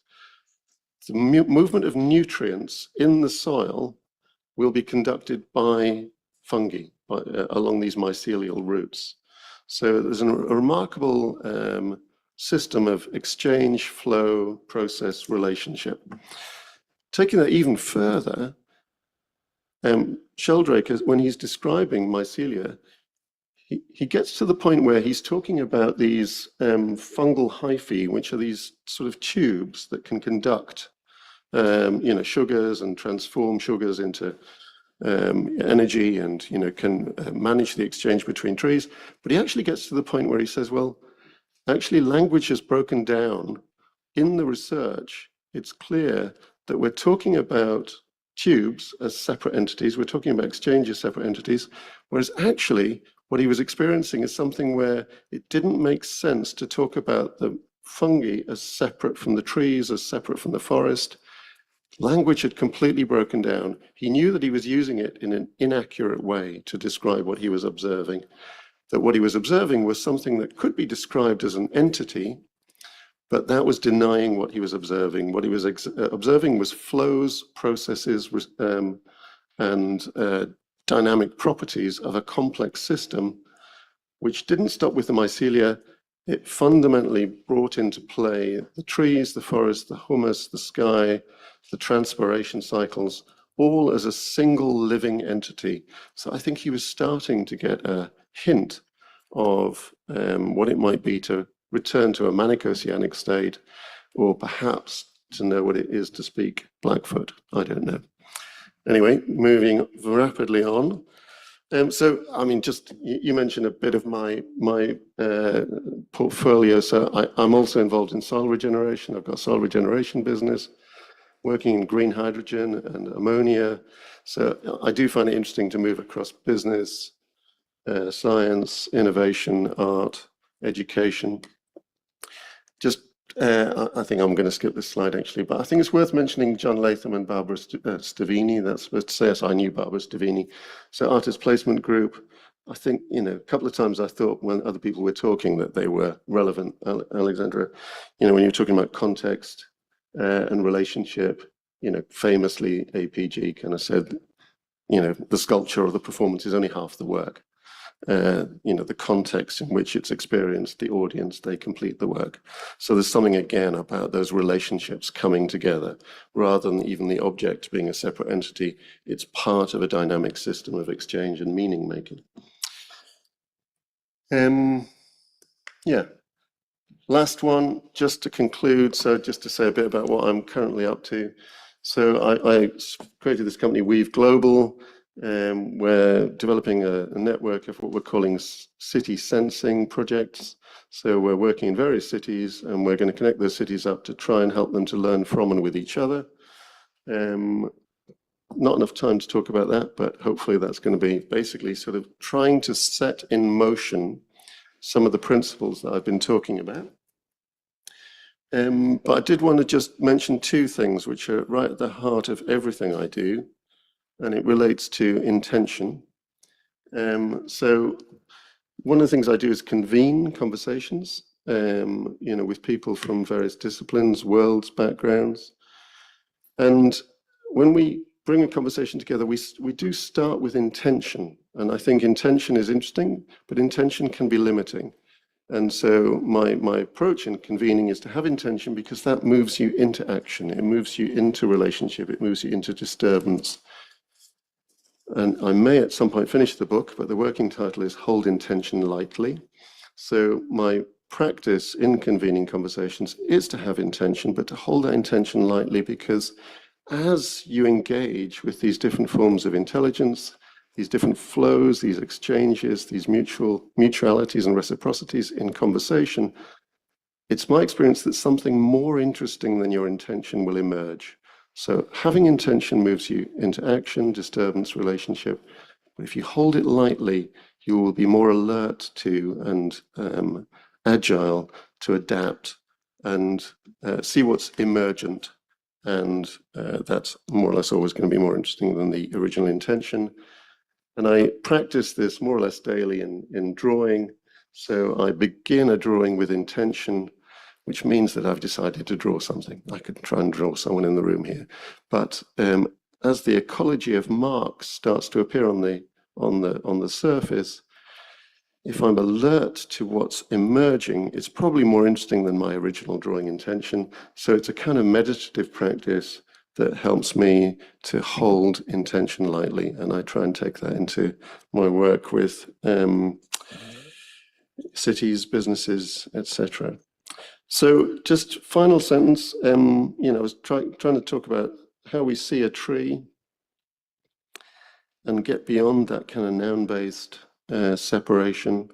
the movement of nutrients in the soil will be conducted by fungi along these mycelial roots. So there's a remarkable system of exchange, flow, process, relationship. Taking that even further, Sheldrake, when he's describing mycelia, he gets to the point where he's talking about these fungal hyphae, which are these sort of tubes that can conduct sugars and transform sugars into energy and can manage the exchange between trees. But he actually gets to the point where he says, well, actually language has broken down. In the research, it's clear that we're talking about tubes as separate entities, we're talking about exchange as separate entities, whereas actually what he was experiencing is something where it didn't make sense to talk about the fungi as separate from the trees, as separate from the forest. Language had completely broken down. He knew that he was using it in an inaccurate way to describe what he was observing, that what he was observing was something that could be described as an entity, but that was denying what he was observing. What he was observing was flows, processes, and dynamic properties of a complex system, which didn't stop with the mycelia. It fundamentally brought into play the trees, the forest, the humus, the sky, the transpiration cycles, all as a single living entity. So I think he was starting to get a hint of what it might be to return to a manic-oceanic state, or perhaps to know what it is to speak Blackfoot. I don't know. Anyway, moving rapidly on. So, I mean, just you mentioned a bit of my portfolio. So I'm also involved in soil regeneration. I've got a soil regeneration business, working in green hydrogen and ammonia. So I do find it interesting to move across business, science, innovation, art, education. Just, I think I'm going to skip this slide actually, but I think it's worth mentioning John Latham and Barbara Stavini. That's supposed to say as I knew Barbara Stavini. So Artist Placement Group, I think, a couple of times I thought when other people were talking that they were relevant. Alexandra, when you're talking about context and relationship, famously APG kind of said, the sculpture or the performance is only half the work. the context in which it's experienced, the audience, they complete the work. So there's something again about those relationships coming together rather than even the object being a separate entity. It's part of a dynamic system of exchange and meaning making. Yeah. Last one, just to conclude, so just to say a bit about what I'm currently up to. So I created this company, Weave Global. We're developing a network of what we're calling city sensing projects. So we're working in various cities and we're going to connect those cities up to try and help them to learn from and with each other. Not enough time to talk about that, but hopefully that's going to be basically sort of trying to set in motion some of the principles that I've been talking about. But I did want to just mention two things which are right at the heart of everything I do, and it relates to intention. So one of the things I do is convene conversations, with people from various disciplines, worlds, backgrounds. And when we bring a conversation together, we do start with intention. And I think intention is interesting, but intention can be limiting. And so my approach in convening is to have intention because that moves you into action. It moves you into relationship. It moves you into disturbance. And I may at some point finish the book, but the working title is Hold Intention Lightly. So my practice in convening conversations is to have intention, but to hold that intention lightly, because as you engage with these different forms of intelligence, these different flows, these exchanges, these mutualities and reciprocities in conversation, it's my experience that something more interesting than your intention will emerge. So having intention moves you into action, disturbance, relationship. But if you hold it lightly, you will be more alert to and agile to adapt and see what's emergent. And that's more or less always going to be more interesting than the original intention. And I practice this more or less daily in drawing. So I begin a drawing with intention, which means that I've decided to draw something. I could try and draw someone in the room here. But as the ecology of marks starts to appear on the surface, if I'm alert to what's emerging, it's probably more interesting than my original drawing intention. So it's a kind of meditative practice that helps me to hold intention lightly. And I try and take that into my work with cities, businesses, etc. So just final sentence, I was trying to talk about how we see a tree and get beyond that kind of noun-based separation.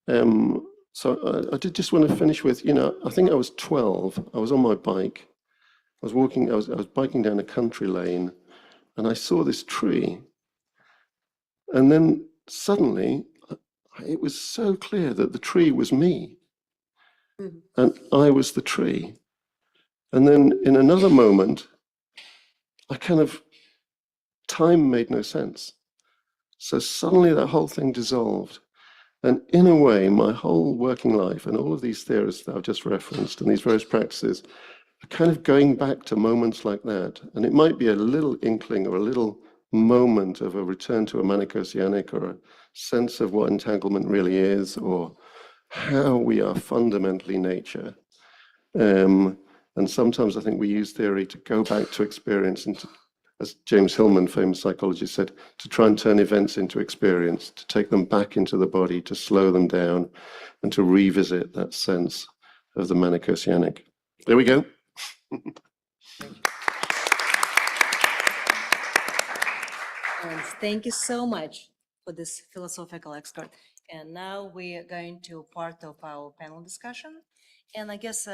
So I did just want to finish with, I think I was 12, I was on my bike. I was biking down a country lane and I saw this tree. And then suddenly it was so clear that the tree was me and I was the tree. And then in another moment, time made no sense. So suddenly that whole thing dissolved. And in a way, my whole working life and all of these theories that I've just referenced and these various practices are kind of going back to moments like that. And it might be a little inkling or a little moment of a return to a Manic-Oceanic or a sense of what entanglement really is or how we are fundamentally nature. And sometimes I think we use theory to go back to experience and to, as James Hillman, famous psychologist, said, to try and turn events into experience, to take them back into the body, to slow them down, and to revisit that sense of the Manic-Oceanic. There we go. And thank you so much for this philosophical expert. And now we are going to part of our panel discussion. And I guess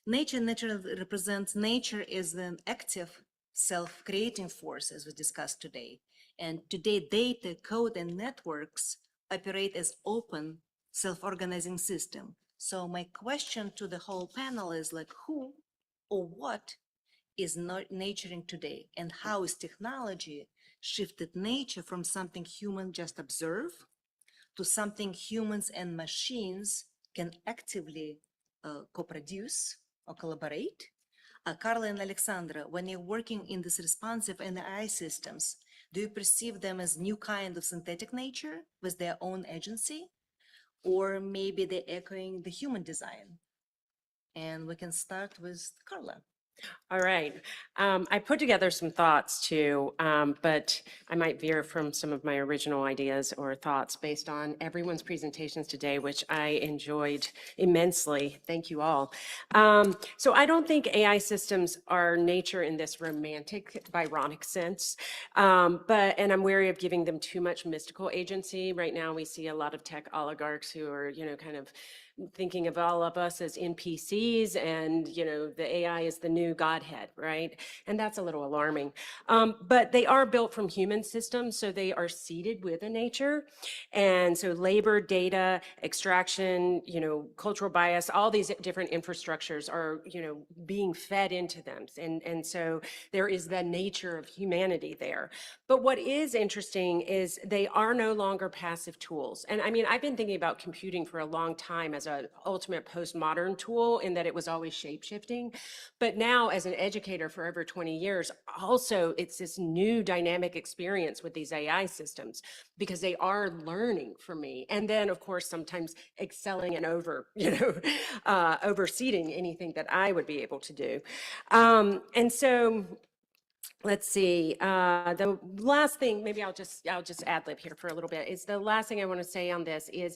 nature represents nature is an active self-creating force, as we discussed today. And today, data, code, and networks operate as open, self-organizing system. So my question to the whole panel is like, who or what is nurturing today, and how is technology shifted nature from something human just observe to something humans and machines can actively co-produce or collaborate? Carla and Alexandra, when you're working in these responsive and AI systems, Do you perceive them as new kind of synthetic nature with their own agency? Or maybe they're echoing the human design? And we can start with Carla. All right. I put together some thoughts too, but I might veer from some of my original ideas or thoughts based on everyone's presentations today, which I enjoyed immensely. Thank you all. So I don't think AI systems are nature in this romantic, Byronic sense, and I'm wary of giving them too much mystical agency. Right now, we see a lot of tech oligarchs who are, kind of thinking of all of us as NPCs, and the AI is the new godhead, right? And that's a little alarming. But they are built from human systems, so they are seeded with a nature. And so labor, data, extraction, cultural bias, all these different infrastructures are, being fed into them. And so there is the nature of humanity there. But what is interesting is they are no longer passive tools. And I mean, I've been thinking about computing for a long time as an ultimate postmodern tool, in that it was always shape-shifting. But now, as an educator for over 20 years, also it's this new dynamic experience with these AI systems, because they are learning from me. And then, of course, sometimes excelling and overseeding anything that I would be able to do. And so, let's see. The last thing, maybe I'll just ad-lib here for a little bit, is the last thing I want to say on this is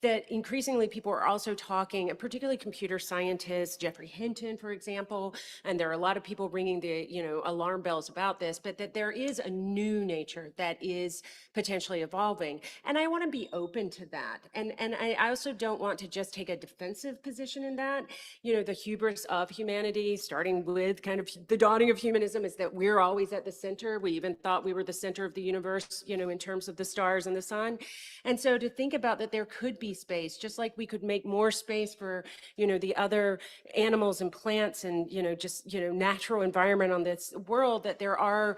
that increasingly people are also talking, particularly computer scientists, Jeffrey Hinton, for example, and there are a lot of people ringing the alarm bells about this, but that there is a new nature that is potentially evolving. And I want to be open to that. And I also don't want to just take a defensive position in that. The hubris of humanity, starting with kind of the dawning of humanism, is that we're always at the center. We even thought we were the center of the universe, in terms of the stars and the sun. And so to think about that there could be space, just like we could make more space for, the other animals and plants and, natural environment on this world, that there are,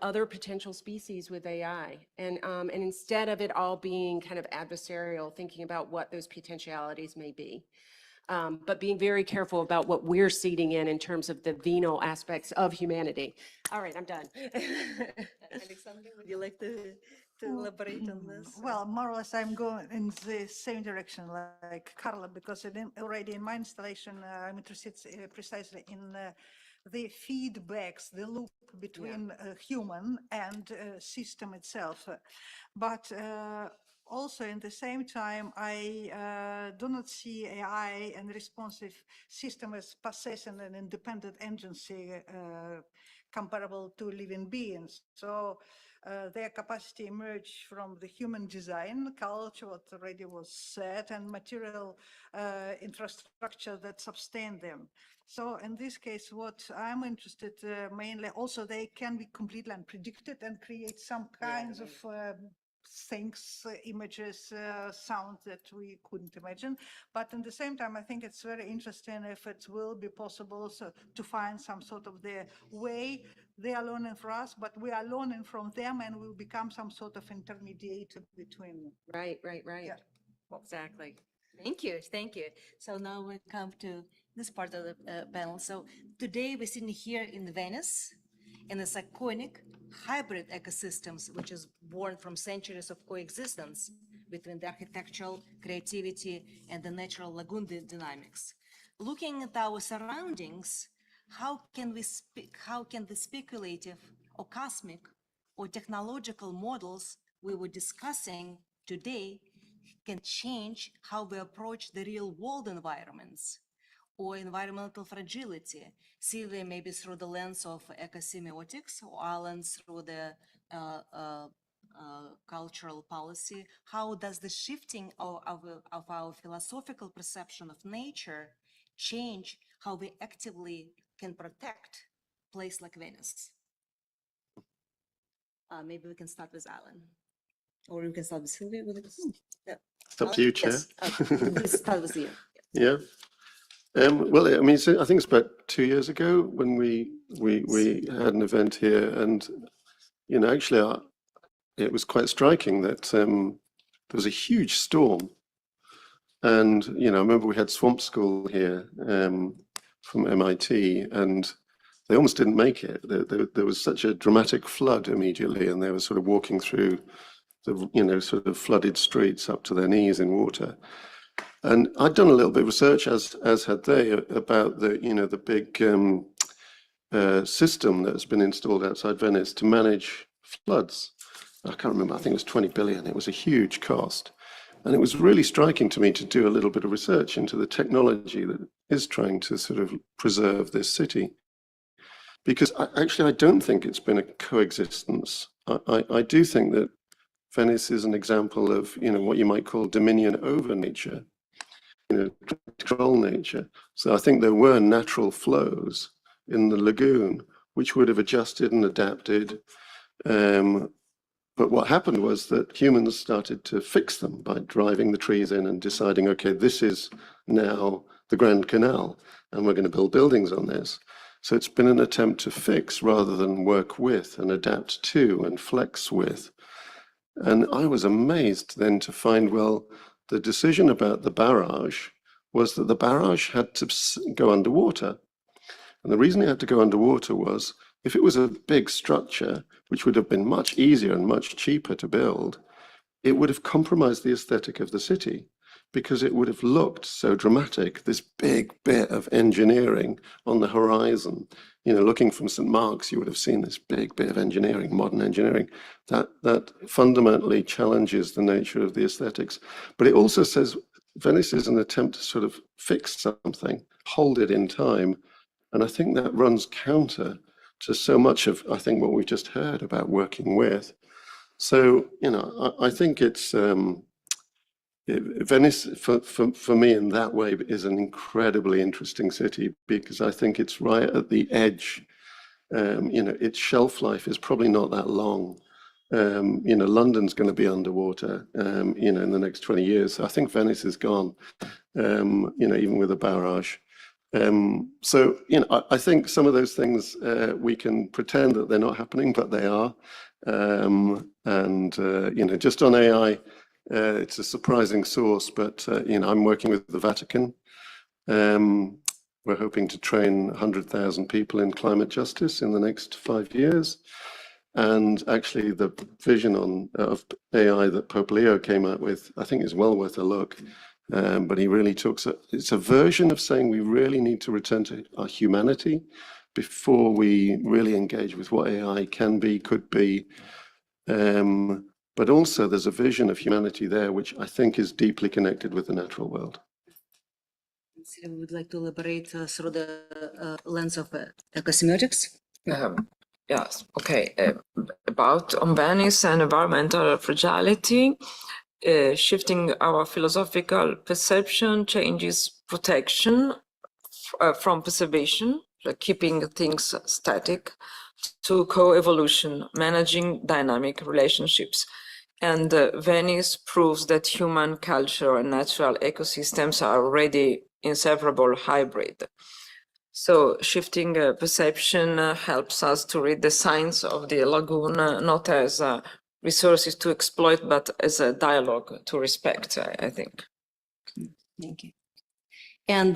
other potential species with AI. And instead of it all being kind of adversarial, thinking about what those potentialities may be. But being very careful about what we're seeding in terms of the venal aspects of humanity. All right, I'm done. Alexandra, would you like to elaborate on this? Well, more or less, I'm going in the same direction like Carla, because already in my installation, I'm interested precisely in the feedbacks, the loop between human and system itself. But also, in the same time, I do not see AI and responsive system as possessing an independent agency comparable to living beings. So their capacity emerge from the human design, culture, what already was said, and material infrastructure that sustain them. So in this case, what I'm interested mainly, also they can be completely unpredicted and create some kinds of things, images, sounds that we couldn't imagine. But at the same time, I think it's very interesting if it will be possible also to find some sort of the way they are learning from us, but we are learning from them, and we'll become some sort of intermediator between them. Right. Yeah. Exactly. Thank you. So now we come to this part of the panel. So today we're sitting here in Venice, in this iconic hybrid ecosystems, which is born from centuries of coexistence between the architectural creativity and the natural lagoon dynamics. Looking at our surroundings, how can the speculative or cosmic or technological models we were discussing today can change how we approach the real world environments or environmental fragility? Silvia, maybe through the lens of ecosemiotics, or Alan through the cultural policy. How does the shifting of our philosophical perception of nature change how we actively can protect a place like Venice? Maybe we can start with Alan. Or we can start with Silvia. It's up to you, Chair. Yes, start with you. Yeah. Well, I mean, I think it's about 2 years ago when we had an event here, and actually, it was quite striking that there was a huge storm, and I remember we had Swamp School here from MIT, and they almost didn't make it. There was such a dramatic flood immediately, and they were sort of walking through the, sort of flooded streets up to their knees in water. And I'd done a little bit of research, as had they, about the big system that's been installed outside Venice to manage floods. I can't remember, I think it was 20 billion. It was a huge cost. And it was really striking to me to do a little bit of research into the technology that is trying to sort of preserve this city. Because I don't think it's been a coexistence. I do think that Venice is an example of, what you might call dominion over nature, control nature. So I think there were natural flows in the lagoon, which would have adjusted and adapted. But what happened was that humans started to fix them by driving the trees in and deciding, okay, this is now the Grand Canal, and we're going to build buildings on this. So it's been an attempt to fix rather than work with and adapt to and flex with. And I was amazed then to find, well, the decision about the barrage was that the barrage had to go underwater. And the reason it had to go underwater was, if it was a big structure, which would have been much easier and much cheaper to build, it would have compromised the aesthetic of the city, because it would have looked so dramatic, this big bit of engineering on the horizon. Looking from St. Mark's, you would have seen this big bit of engineering, modern engineering, that fundamentally challenges the nature of the aesthetics. But it also says Venice is an attempt to sort of fix something, hold it in time. And I think that runs counter to so much of, I think, what we've just heard about working with. So, I think it's, Venice, for me in that way, is an incredibly interesting city, because I think it's right at the edge. Its shelf life is probably not that long. London's going to be underwater, in the next 20 years. So I think Venice is gone, even with a barrage. So, I think some of those things we can pretend that they're not happening, but they are. Just on AI, it's a surprising source, but, I'm working with the Vatican. We're hoping to train 100,000 people in climate justice in the next 5 years. And actually, the vision of AI that Pope Leo came out with, I think is well worth a look. But he really it's a version of saying we really need to return to our humanity before we really engage with what AI can be, could be. But also there's a vision of humanity there, which I think is deeply connected with the natural world. Silvia, would like to elaborate through the lens of ecosemiotics? Yes, okay. About on Venice and environmental fragility, shifting our philosophical perception changes protection from preservation, like keeping things static, to co-evolution, managing dynamic relationships. And Venice proves that human culture and natural ecosystems are already inseparable hybrid. So shifting perception helps us to read the signs of the lagoon, not as resources to exploit, but as a dialogue to respect, I think. Thank you. And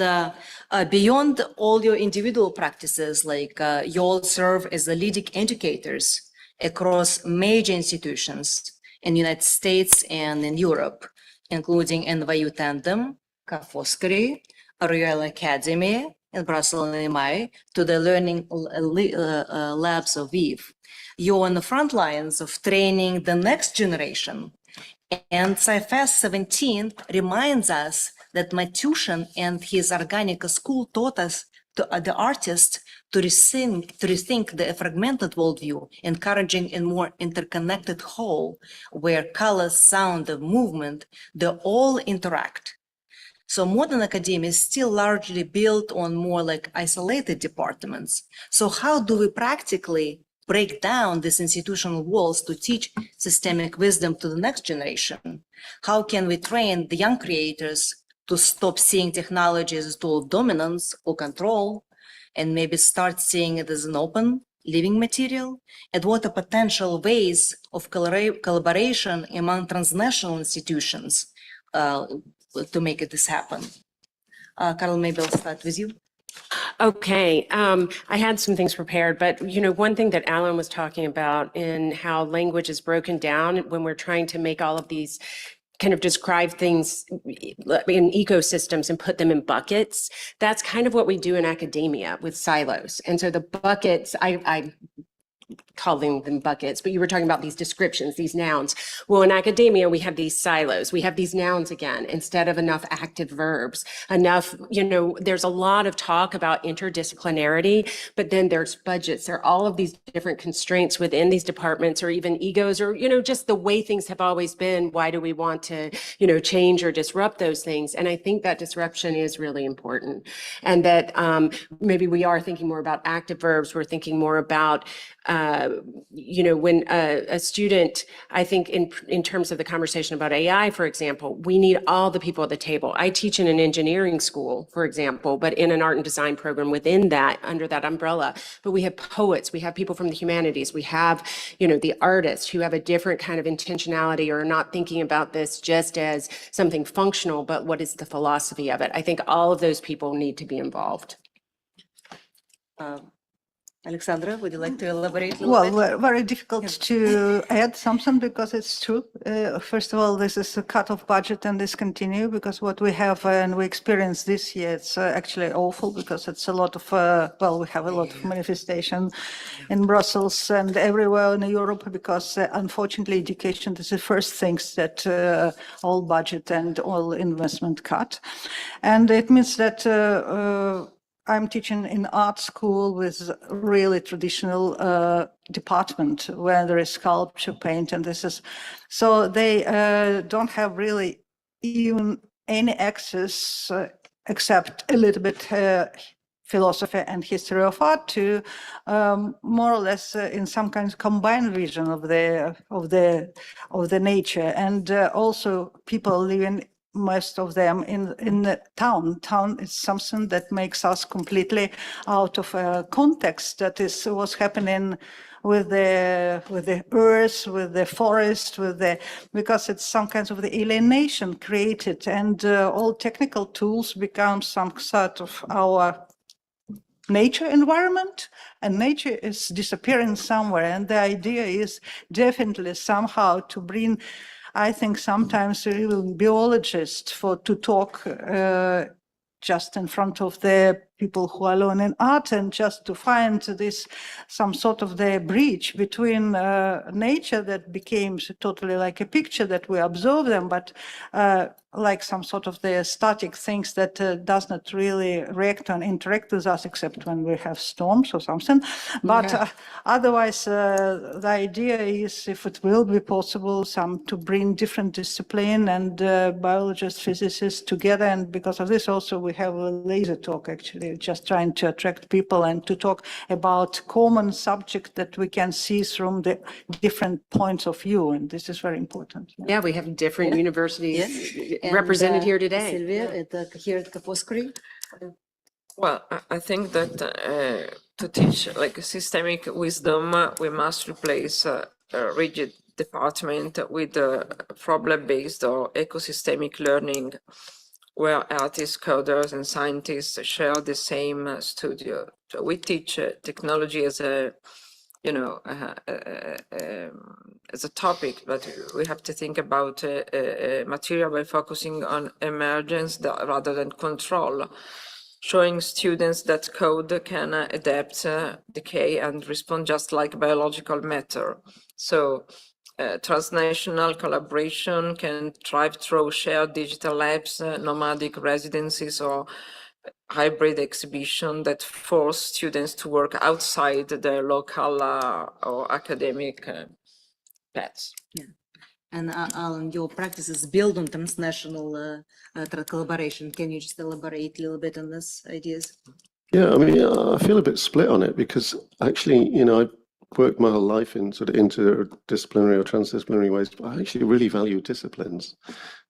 beyond all your individual practices, like you all serve as the leading educators across major institutions in the United States and in Europe, including NYU Tandon, Foscari, Royal Academy in Brussels and MI, to the learning labs of VIV. You're on the front lines of training the next generation. And CFS 17 reminds us that Matushin and his organic school taught us, the artists, to rethink the fragmented worldview, encouraging a more interconnected whole, where color, sound, and movement, they all interact. So modern academia is still largely built on more like isolated departments. So how do we practically break down these institutional walls to teach systemic wisdom to the next generation? How can we train the young creators to stop seeing technology as a tool of dominance or control, and maybe start seeing it as an open, living material? And what are potential ways of collaboration among transnational institutions to make this happen? Carla, maybe I'll start with you. Okay, I had some things prepared, but one thing that Alan was talking about in how language is broken down when we're trying to make all of these kind of describe things in ecosystems and put them in buckets. That's kind of what we do in academia with silos. And so the buckets, I calling them buckets, but you were talking about these descriptions, these nouns. Well, in academia, we have these silos. We have these nouns again, instead of enough active verbs, enough, there's a lot of talk about interdisciplinarity, but then there's budgets. There are all of these different constraints within these departments or even egos or, just the way things have always been. Why do we want to, change or disrupt those things? And I think that disruption is really important. And that maybe we are thinking more about active verbs. We're thinking more about when a student, I think in terms of the conversation about AI, for example, we need all the people at the table. I teach in an engineering school, for example, but in an art and design program within that, under that umbrella. But we have poets, we have people from the humanities, we have, the artists who have a different kind of intentionality or are not thinking about this just as something functional, but what is the philosophy of it? I think all of those people need to be involved. Alexandra, would you like to elaborate a little bit? Well, very difficult to add something because it's true. First of all, this is a cut-off budget and discontinue because what we have and we experienced this year, it's actually awful because it's a lot of, we have a lot of manifestation in Brussels and everywhere in Europe because unfortunately education is the first things that all budget and all investment cut. And it means that I'm teaching in art school with really traditional department where there is sculpture, paint, and this is, so they don't have really even any access except a little bit philosophy and history of art to more or less in some kind of combined vision of the nature, and also people living, most of them in the town. Town is something that makes us completely out of context. That is what's happening with the earth, with the forest, because it's some kinds of the alienation created, and all technical tools become some sort of our nature environment, and nature is disappearing somewhere. And the idea is definitely somehow to bring, I think sometimes even biologists to talk just in front of the people who are learning art and just to find this some sort of the bridge between nature that became totally like a picture that we observe them, but like some sort of the static things that does not really react and interact with us except when we have storms or something. But otherwise, the idea is, if it will be possible, to bring different discipline and biologists, physicists together. And because of this also we have a laser talk, actually, just trying to attract people and to talk about common subject that we can see from the different points of view. And this is very important. Yeah, we have different universities represented here today. Silvia, here at Foscari. Well, I think that to teach like systemic wisdom, we must replace a rigid department with problem-based or ecosystemic learning, where artists, coders, and scientists share the same studio. So we teach technology as a, as a topic, but we have to think about material by focusing on emergence rather than control, showing students that code can adapt, decay, and respond just like biological matter. So transnational collaboration can thrive through shared digital labs, nomadic residencies, or hybrid exhibition that force students to work outside their local or academic paths. Yeah. And Alan, your practices build on transnational collaboration. Can you just elaborate a little bit on these ideas? Yeah, I mean, I feel a bit split on it because actually, I worked my whole life in sort of interdisciplinary or transdisciplinary ways, but I actually really value disciplines.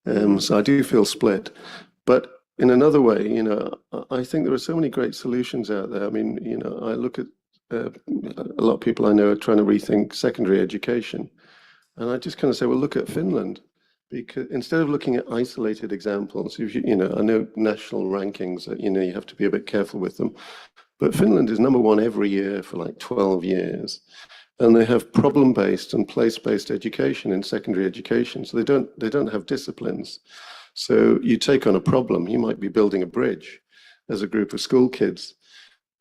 So I do feel split. But in another way, I think there are so many great solutions out there. I mean, I look at a lot of people I know are trying to rethink secondary education. And I just kind of say, well, look at Finland. Because instead of looking at isolated examples, I know national rankings, you have to be a bit careful with them. But Finland is #1 every year for like 12 years. And they have problem-based and place-based education in secondary education. So they don't have disciplines. So you take on a problem, you might be building a bridge as a group of school kids.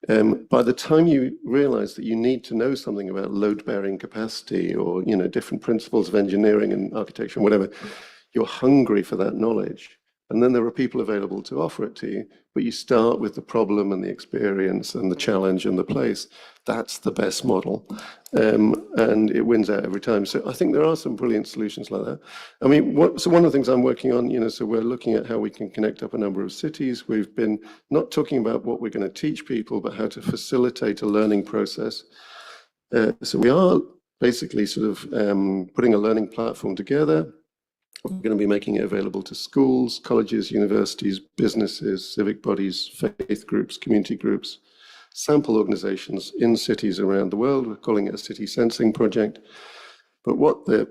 By the time you realize that you need to know something about load-bearing capacity or, you know, different principles of engineering and architecture, whatever, you're hungry for that knowledge. And then there are people available to offer it to you, but you start with the problem and the experience and the challenge and the place. That's the best model. And it wins out every time. So I think there are some brilliant solutions like that. I mean, so one of the things I'm working on, you know, so we're looking at how we can connect up a number of cities. We've been not talking about what we're going to teach people, but how to facilitate a learning process. So we are basically sort of putting a learning platform together. We're going to be making it available to schools, colleges, universities, businesses, civic bodies, faith groups, community groups, sample organizations in cities around the world. We're calling it a city sensing project. But what the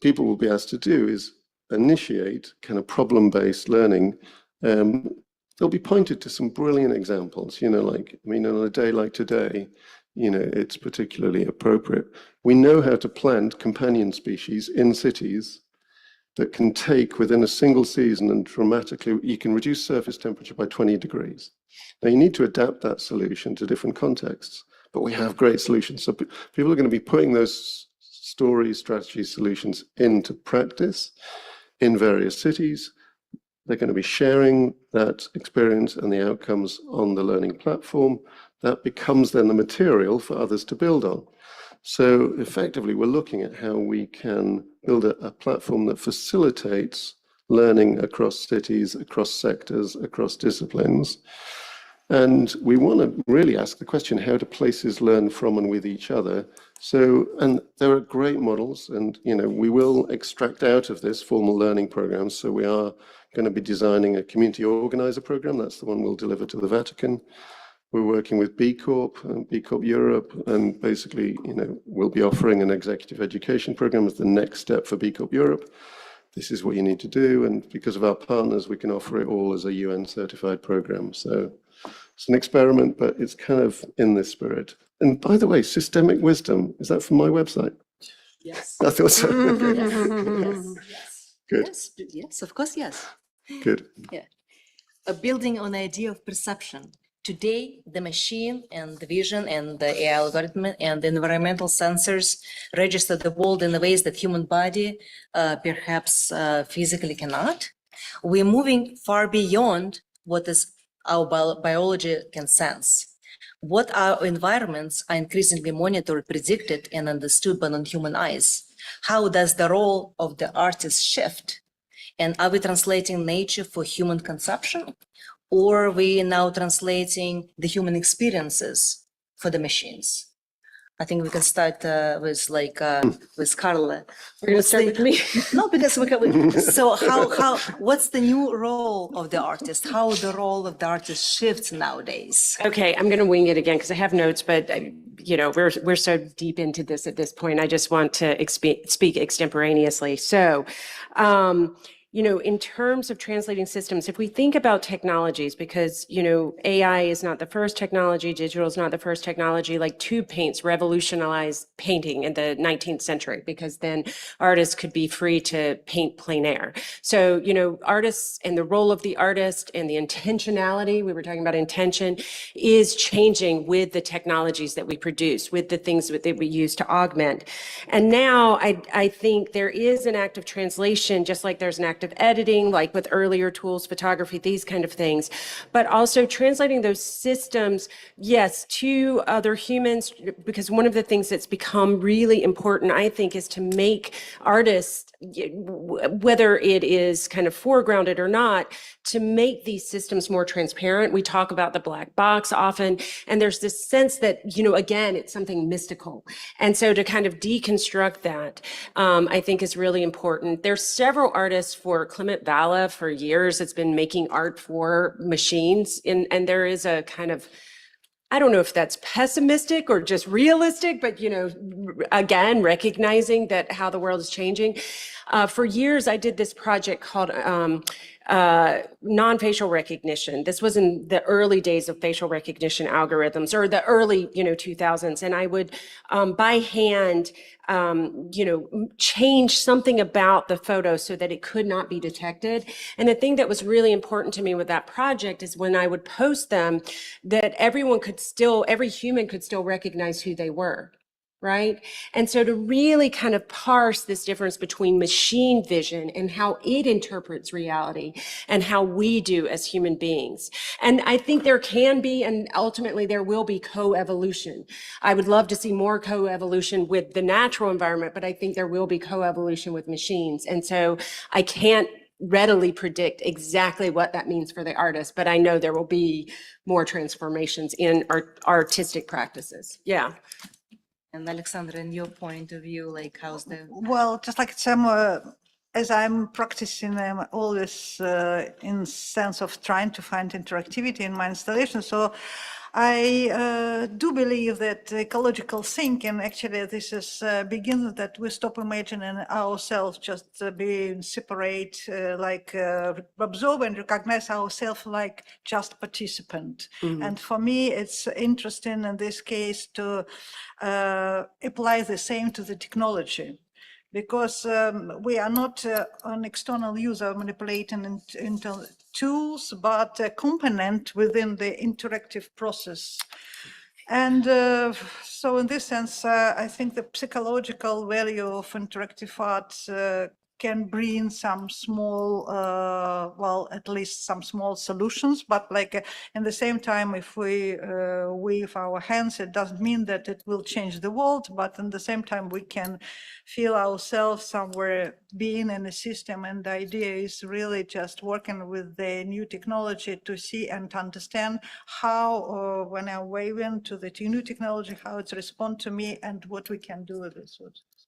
people will be asked to do is initiate kind of problem-based learning. They'll be pointed to some brilliant examples, you know, like, I mean, on a day like today, you know, it's particularly appropriate. We know how to plant companion species in cities that can take within a single season and dramatically, you can reduce surface temperature by 20 degrees. Now you need to adapt that solution to different contexts, but we have great solutions. So people are going to be putting those stories, strategies, solutions into practice in various cities. They're going to be sharing that experience and the outcomes on the learning platform. That becomes then the material for others to build on. So effectively, we're looking at how we can build a platform that facilitates learning across cities, across sectors, across disciplines. And we want to really ask the question, how do places learn from and with each other? So, and there are great models, and, you know, we will extract out of this formal learning programs. So we are going to be designing a community organizer program. That's the one we'll deliver to the Vatican. We're working with B Corp and B Corp Europe, and basically, you know, we'll be offering an executive education program as the next step for B Corp Europe. This is what you need to do, and because of our partners, we can offer it all as a UN certified program. So it's an experiment, but it's kind of in this spirit. And by the way, systemic wisdom, is that from my website? Yes. I thought so. Yes. Good. Yes, of course, yes. Good. Yeah. Building on the idea of perception. Today, the machine and the vision and the AI algorithm and the environmental sensors register the world in the ways that human body perhaps physically cannot. We're moving far beyond what is our biology can sense. What our environments are increasingly monitored, predicted, and understood by non-human eyes. How does the role of the artist shift? And are we translating nature for human consumption? Or are we now translating the human experiences for the machines? I think we can start with Carla. We're going to start with me. No, because so what's the new role of the artist? How the role of the artist shifts nowadays? Okay, I'm going to wing it again because I have notes, but you know, we're so deep into this at this point. I just want to speak extemporaneously. So, you know, in terms of translating systems, if we think about technologies, because, you know, AI is not the first technology, digital is not the first technology, like tube paints revolutionized painting in the 19th century, because then artists could be free to paint plein air. So, you know, artists and the role of the artist and the intentionality, we were talking about intention, is changing with the technologies that we produce, with the things that we use to augment. And now I think there is an act of translation, just like there's an act of editing, like with earlier tools, photography, these kind of things, but also translating those systems, yes, to other humans, because one of the things that's become really important, I think, is to make artists, whether it is kind of foregrounded or not, to make these systems more transparent. We talk about the black box often, and there's this sense that, you know, again, it's something mystical. And so to kind of deconstruct that, I think is really important. There's several artists for Clement Bala for years. It's been making art for machines. And there is a kind of, I don't know if that's pessimistic or just realistic, but, you know, again, recognizing that how the world is changing. For years, I did this project called non-facial recognition. This was in the early days of facial recognition algorithms, or the early, 2000s. And I would, by hand, change something about the photo so that it could not be detected. And the thing that was really important to me with that project is when I would post them, that every human could still recognize who they were. Right? And so to really kind of parse this difference between machine vision and how it interprets reality and how we do as human beings. And I think there can be, and ultimately there will be, co-evolution. I would love to see more co-evolution with the natural environment, but I think there will be co-evolution with machines. And so I can't readily predict exactly what that means for the artist, but I know there will be more transformations in artistic practices. Yeah. And Alexandra, in your point of view, like how's the... Well, just like some, as I'm practicing, I'm always in sense of trying to find interactivity in my installation. So I do believe that ecological thinking, actually, this is begins that we stop imagining ourselves just being separate, observe and recognize ourselves like just participant. And for me, it's interesting in this case to apply the same to the technology, because we are not an external user manipulating into tools, but a component within the interactive process. And so in this sense, I think the psychological value of interactive art can bring some small, at least some small solutions, but in the same time, if we wave our hands, it doesn't mean that it will change the world, but in the same time, we can feel ourselves somewhere being in a system. And the idea is really just working with the new technology to see and understand how, when I'm waving to the new technology, how it responds to me and what we can do with this.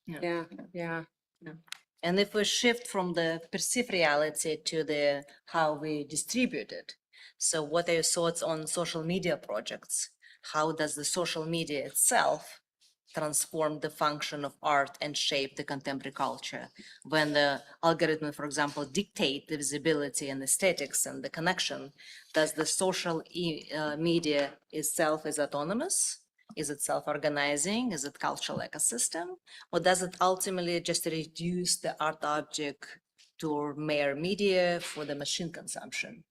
Yeah. And if we shift from the perceived reality to the how we distribute it, so what are your thoughts on social media projects? How does the social media itself transform the function of art and shape the contemporary culture? When the algorithm, for example, dictate the visibility and aesthetics and the connection, does the social media itself is autonomous? Is it self-organizing? Is it cultural ecosystem? Or does it ultimately just reduce the art object to mere media for the machine consumption?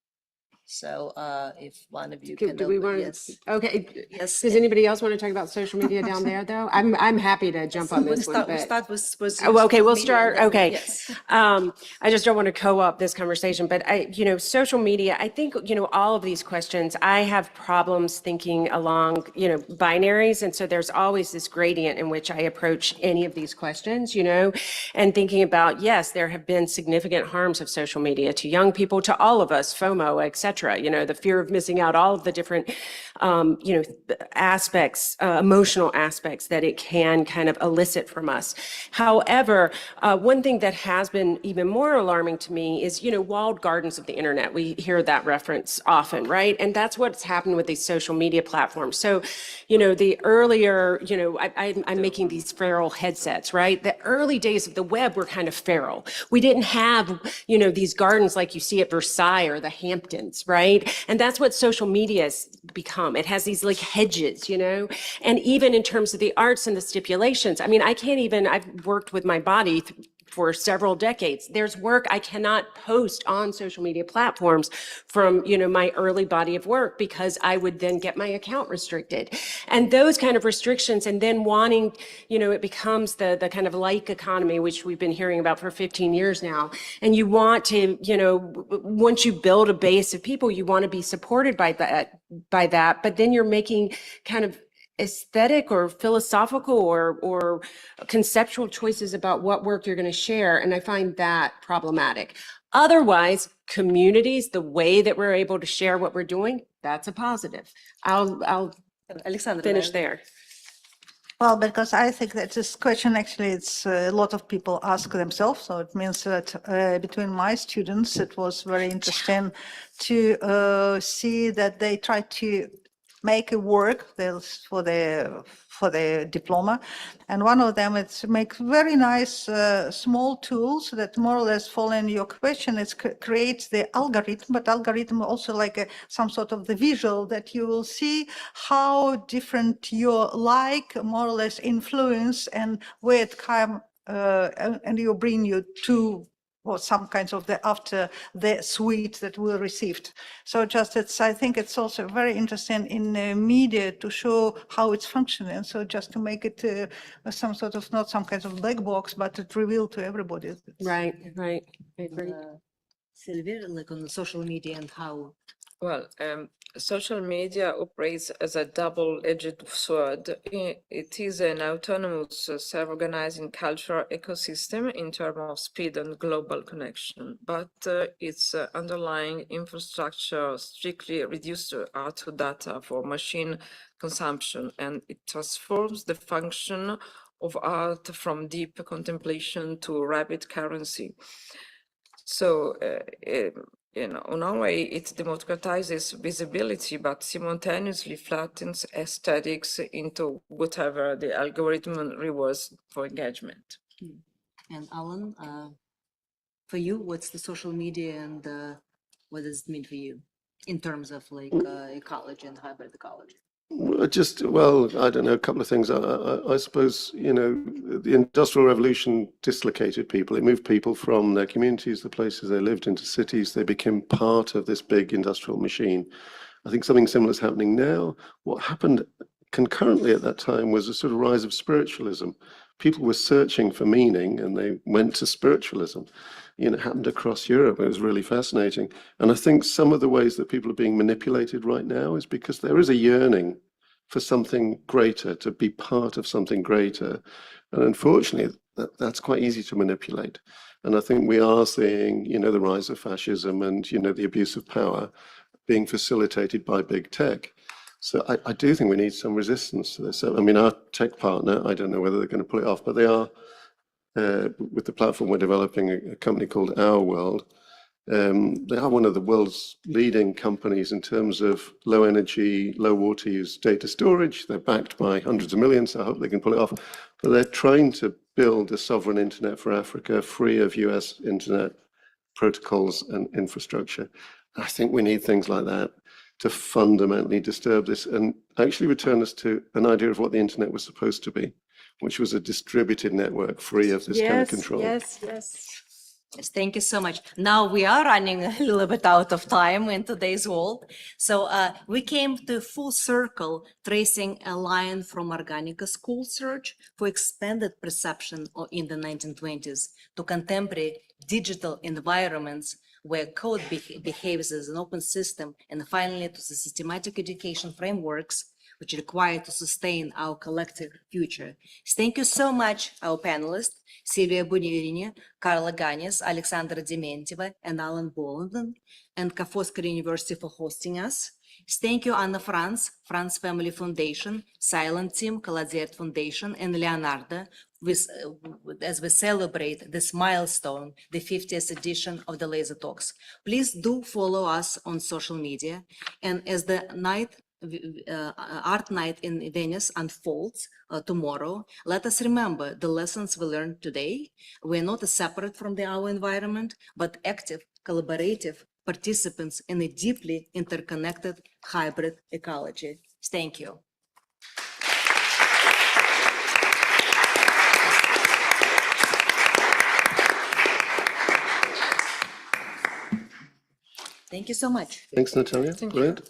So if one of you can... Do we want to? Yes. Okay. Yes. Does anybody else want to talk about social media down there, though? I'm happy to jump on this one. We'll start with Okay, we'll media, start. then- Okay. Yes. I just don't want to co-opt this conversation, but social media, I think, all of these questions, I have problems thinking along, binaries. And so there's always this gradient in which I approach any of these questions, and thinking about, yes, there have been significant harms of social media to young people, to all of us, FOMO, et cetera, the fear of missing out, all of the different, aspects, emotional aspects that it can kind of elicit from us. However, one thing that has been even more alarming to me is, walled gardens of the internet. We hear that reference often, right? And that's what's happened with these social media platforms. So, the earlier, I'm making these feral headsets, right? The early days of the web were kind of feral. We didn't have, these gardens like you see at Versailles or the Hamptons, right? And that's what social media has become. It has these like hedges, and even in terms of the arts and the stipulations, I mean, I've worked with my body for several decades. There's work I cannot post on social media platforms from, my early body of work, because I would then get my account restricted. And those kind of restrictions, and then wanting, it becomes the kind of like economy, which we've been hearing about for 15 years now. And you want to, once you build a base of people, you want to be supported by that, but then you're making kind of aesthetic or philosophical or conceptual choices about what work you're going to share. And I find that problematic. Otherwise, communities, the way that we're able to share what we're doing, that's a positive. I'll Alexandra, finish there. Well, because I think that this question, actually, it's a lot of people ask themselves. So it means that between my students, it was very interesting to see that they try to make a work for the diploma, and one of them is make very nice small tools that more or less fall in your question. It creates the algorithm, but algorithm also like some sort of the visual that you will see how different your like more or less influence and where it come and you bring you to or some kinds of the after the suite that we received. So just I think it's also very interesting in media to show how it's functioning. So just to make it some sort of, not some kind of black box, but it reveal to everybody. Right, right. I agree. Silvia, like on the social media and how. Well, social media operates as a double-edged sword. It is an autonomous, self-organizing cultural ecosystem in terms of speed and global connection, but its underlying infrastructure strictly reduced to data for machine consumption, and it transforms the function of art from deep contemplation to rapid currency. So, in a way, it democratizes visibility, but simultaneously flattens aesthetics into whatever the algorithm rewards for engagement. And Alan, for you, what's the social media and what does it mean for you in terms of like ecology and hybrid ecology? Well, I don't know, a couple of things. I suppose, the Industrial Revolution dislocated people. It moved people from their communities, the places they lived, into cities. They became part of this big industrial machine. I think something similar is happening now. What happened concurrently at that time was a sort of rise of spiritualism. People were searching for meaning and they went to spiritualism. It happened across Europe. It was really fascinating. And I think some of the ways that people are being manipulated right now is because there is a yearning for something greater, to be part of something greater. And unfortunately, that's quite easy to manipulate. And I think we are seeing, the rise of fascism and, the abuse of power being facilitated by big tech. So I do think we need some resistance to this. So, I mean, our tech partner, I don't know whether they're going to pull it off, but they are, with the platform we're developing, a company called Our World. They are one of the world's leading companies in terms of low energy, low water use data storage. They're backed by hundreds of millions, so I hope they can pull it off. But they're trying to build a sovereign internet for Africa, free of US internet protocols and infrastructure. I think we need things like that to fundamentally disturb this and actually return us to an idea of what the internet was supposed to be, which was a distributed network free of this kind of control. Yes. Yes, thank you so much. Now we are running a little bit out of time in today's world. So we came to full circle, tracing a line from Organica school search for expanded perception in the 1920s to contemporary digital environments where code behaves as an open system, and finally to the systematic education frameworks which are required to sustain our collective future. Thank you so much, our panelists, Silvia Burini, Carla Gannis, Alexandra Dementieva, and Alan Boldon, and Foscari University for hosting us. Thank you, Anna Frants, Frants Family Foundation, CYLAND team, Kolodzei Art Foundation, and Leonardo, as we celebrate this milestone, the 50th edition of the Laser Talks. Please do follow us on social media, and as the art night in Venice unfolds tomorrow, let us remember the lessons we learned today. We're not separate from our environment, but active, collaborative participants in a deeply interconnected hybrid ecology. Thank you. Thank you so much. Thanks, Natalia. Brilliant.